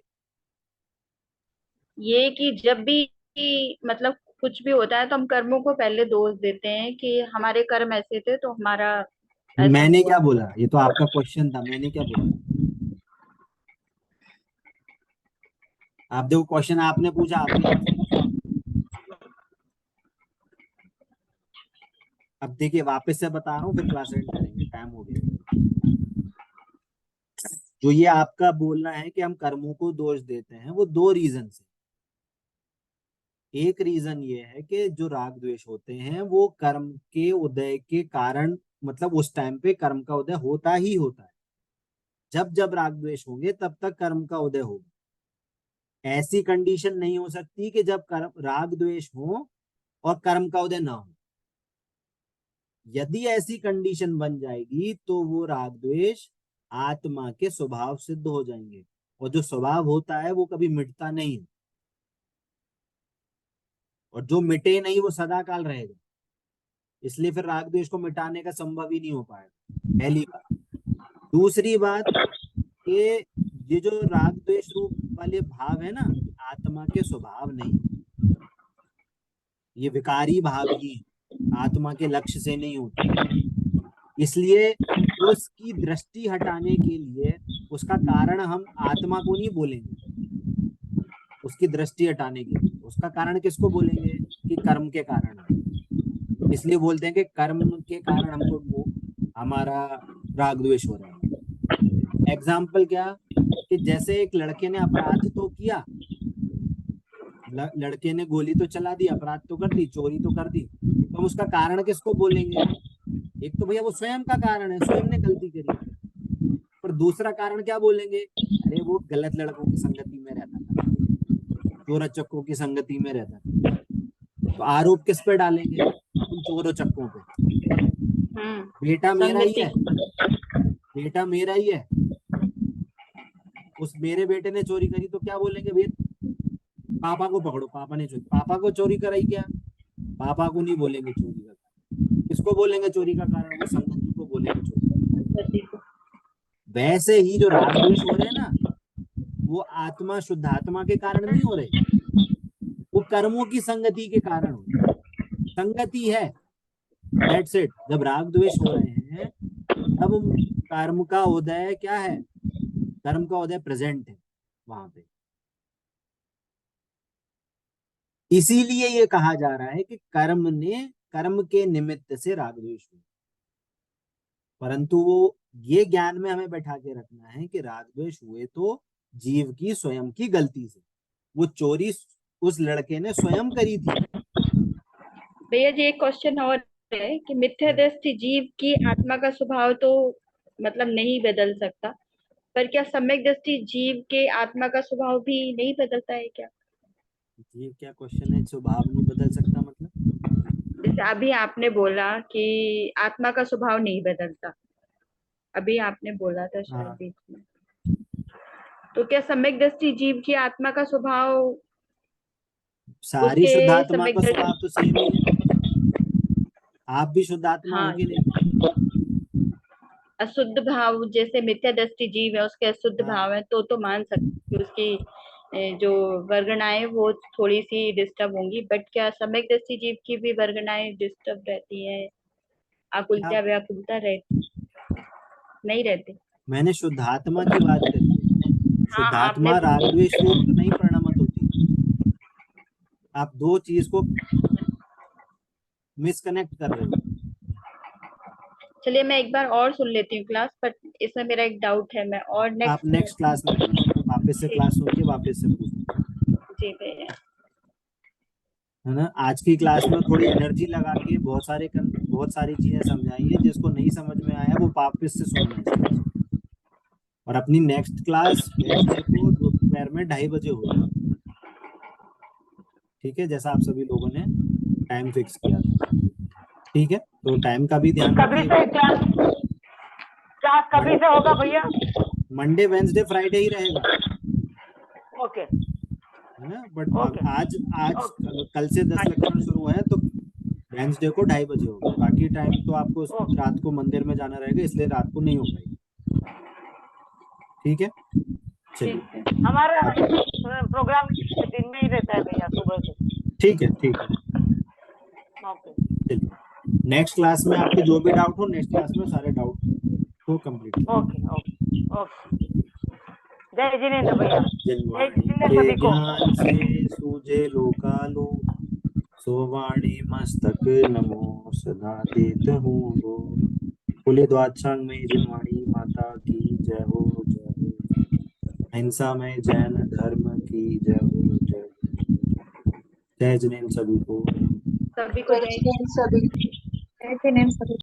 Speaker 2: ये कि जब भी मतलब कुछ भी होता है तो हम कर्मों को पहले दोष देते हैं कि हमारे कर्म ऐसे थे तो हमारा ऐसा
Speaker 1: मैंने
Speaker 2: हुआ।
Speaker 1: क्या बोला, ये तो आपका क्वेश्चन था, मैंने क्या बोला? आप देखो, क्वेश्चन आपने पूछा, आपने आंसर पूछा। अब देखिए, वापस से बता रहा हूँ, फिर क्लास एंड करेंगे, टाइम हो गया। जो ये आपका बोलना है कि हम कर्मों को दोष देते हैं, वो दो रीजन से। एक रीजन ये है कि जो राग द्वेष होते हैं वो कर्म के उदय के कारण, मतलब उस टाइम पे कर्म का उदय होता ही होता है। जब जब राग द्वेष होंगे तब तक कर्म का उदय होगा। ऐसी कंडीशन नहीं हो सकती कि जब कर्म राग द्वेष हो और कर्म का उदय ना हो। यदि ऐसी कंडीशन बन जाएगी तो वो राग द्वेष आत्मा के स्वभाव सिद्ध हो जाएंगे, और जो स्वभाव होता है वो कभी मिटता नहीं है, और जो मिटे नहीं वो सदा काल रहेगा। इसलिए फिर राग द्वेष को मिटाने का संभव ही नहीं हो पाएगा, पहली बात। दूसरी बात, ये जो राग द्वेष रूप वाले भाव है ना, आत्मा के स्वभाव नहीं, ये विकारी भाव ही आत्मा के लक्ष्य से नहीं होते। इसलिए उसकी दृष्टि हटाने के लिए उसका कारण हम आत्मा को नहीं बोलेंगे, उसकी दृष्टि हटाने के लिए उसका कारण किसको बोलेंगे कि कर्म के कारण है। इसलिए बोलते हैं कि कर्म के कारण हमको हमारा राग द्वेष हो रहा है। एग्जाम्पल क्या, कि जैसे एक लड़के ने अपराध तो किया, लड़के ने गोली तो चला दी, अपराध तो कर दी, चोरी तो कर दी, तो हम उसका कारण किसको बोलेंगे? एक तो भैया वो स्वयं का कारण है, स्वयं ने गलती करी। पर दूसरा कारण क्या बोलेंगे? अरे वो गलत लड़कों की संगति में रहता था, चोर चक्कों की संगति में रहता था। तो आरोप किस पे डालेंगे? उन चोरों चक्कों पे। बेटा मेरा ही है, बेटा मेरा ही है, उस मेरे बेटे ने चोरी करी तो क्या बोलेंगे? भैया पापा को पकड़ो, पापा ने चोरी, पापा को चोरी कराई क्या? पापा को नहीं बोलेंगे चोरी का कारण। किसको बोलेंगे चोरी का कारण? वो संगति को बोलेंगे चोरी का। वैसे ही जो राग द्वेष हो रहे हैं ना, वो आत्मा शुद्ध आत्मा के कारण नहीं हो रहे, वो कर्मों की संगति के कारण हो रहे। संगति है, दैट्स इट। जब राग द्वेष हो रहे हैं तब कर्म का उदय क्या है? कर्म का उदय प्रेजेंट है वहां पे। इसीलिए ये कहा जा रहा है कि कर्म के निमित्त से राग द्वेष हुआ। परंतु वो ये ज्ञान में हमें बैठा के रखना है कि राग द्वेष हुए तो जीव की स्वयं की गलती से। वो चोरी उस लड़के ने स्वयं करी थी।
Speaker 2: भैया जी एक क्वेश्चन और है कि मिथ्या दृष्टि जीव की आत्मा का स्वभाव तो मतलब नहीं बदल सकता, पर क्या सम्यक दृष्टि जीव के आत्मा का स्वभाव भी नहीं बदलता है क्या?
Speaker 1: ये क्या क्वेश्चन है, स्वभाव नहीं बदल सकता मतलब?
Speaker 2: जैसे अभी आपने बोला कि आत्मा का स्वभाव नहीं बदलता, अभी आपने बोला था शायद
Speaker 1: हाँ,
Speaker 2: बीच में, तो क्या सम्यक दृष्टि जीव की आत्मा का स्वभाव
Speaker 1: सारी
Speaker 2: उसके
Speaker 1: शुद्धात्मा
Speaker 2: सम्यक
Speaker 1: का स्वभाव तो सेम ही है। आप भी शुद्धात्मा
Speaker 2: हाँ,
Speaker 1: हो कि नहीं?
Speaker 2: अशुद्ध भाव जैसे मिथ्या दृष्टि जीव है उसके अशुद्ध
Speaker 1: हाँ।
Speaker 2: भाव है तो मान सकते हैं कि उसकी जो वर्गणाएं वो थोड़ी सी डिस्टर्ब होंगी, बट क्या सम्यक दृष्टि जीव की भी वर्गणाएं डिस्टर्ब रहती है, आकुलता व्याकुलता रहती नहीं रहती?
Speaker 1: मैंने शुद्धात्मा की बात करी है।
Speaker 2: हाँ, आपने
Speaker 1: शुद्धात्मा राग द्वेष रूप नहीं परिणमित होती। आप दो चीज को मिसकनेक्ट कर रहे हो।
Speaker 2: चलिए मैं एक बार और सुन लेती हूँ क्लास, बट इसमें मेरा एक डाउट है, मैं और
Speaker 1: आप नेक्स्ट क्लास में पूछो, वापस से क्लास सुन के वापस से पूछो।
Speaker 2: जी भैया।
Speaker 1: है ना, आज की क्लास में थोड़ी एनर्जी लगा के बहुत सारी चीजें समझाई है। जिसको नहीं समझ में आया वो वापस से सुनना है इस क्लास को। और अपनी नेक्स्ट क्लास वेडनेसडे को दोपहर में 2:30 बजे होगी। ठीक है, जैसा आप सभी लोगों ने टाइम फिक्स किया था। ठीक है, तो टाइम का भी ध्यान
Speaker 5: कभी
Speaker 1: रखिएगा।
Speaker 5: से क्लास कभी से होगा भैया?
Speaker 1: मंडे वेंसडे फ्राइडे ही रहेगा।
Speaker 5: ओके,
Speaker 1: है ना, बट
Speaker 5: ओके,
Speaker 1: आज कल से 10 लक्षण शुरू है तो वेंसडे को 2:30 बजे होगा। बाकी टाइम तो आपको रात को मंदिर में जाना रहेगा, इसलिए रात को नहीं हो पाएगी। ठीक है, चलिए।
Speaker 5: हमारा प्रोग्राम दिन में ही रहता है भैया, सुबह से।
Speaker 1: ठीक है, ठीक है,
Speaker 5: ओके,
Speaker 1: चलिए। नेक्स्ट क्लास में आपके जो भी डाउट हो, नेक्स्ट क्लास में सारे डाउट को कंप्लीट करें।
Speaker 5: Okay, okay, okay. जय जिनेंद्र भैया। जय
Speaker 1: जिनवाणी
Speaker 5: जिनेंद्र
Speaker 1: के
Speaker 5: सभी को।
Speaker 1: ज्ञान से सूझे लोकालोक, सोवाणी मस्तक नमो सदा देत हूँ गो। बोले द्वादशांग में जिनवाणी माता की जय हो, जय हो। अहिंसा में जैन धर्म की जय हो, जय हो। जय जिनेंद्र सभी को।
Speaker 2: सभी को जय
Speaker 6: जय जिनेंद्र सभी।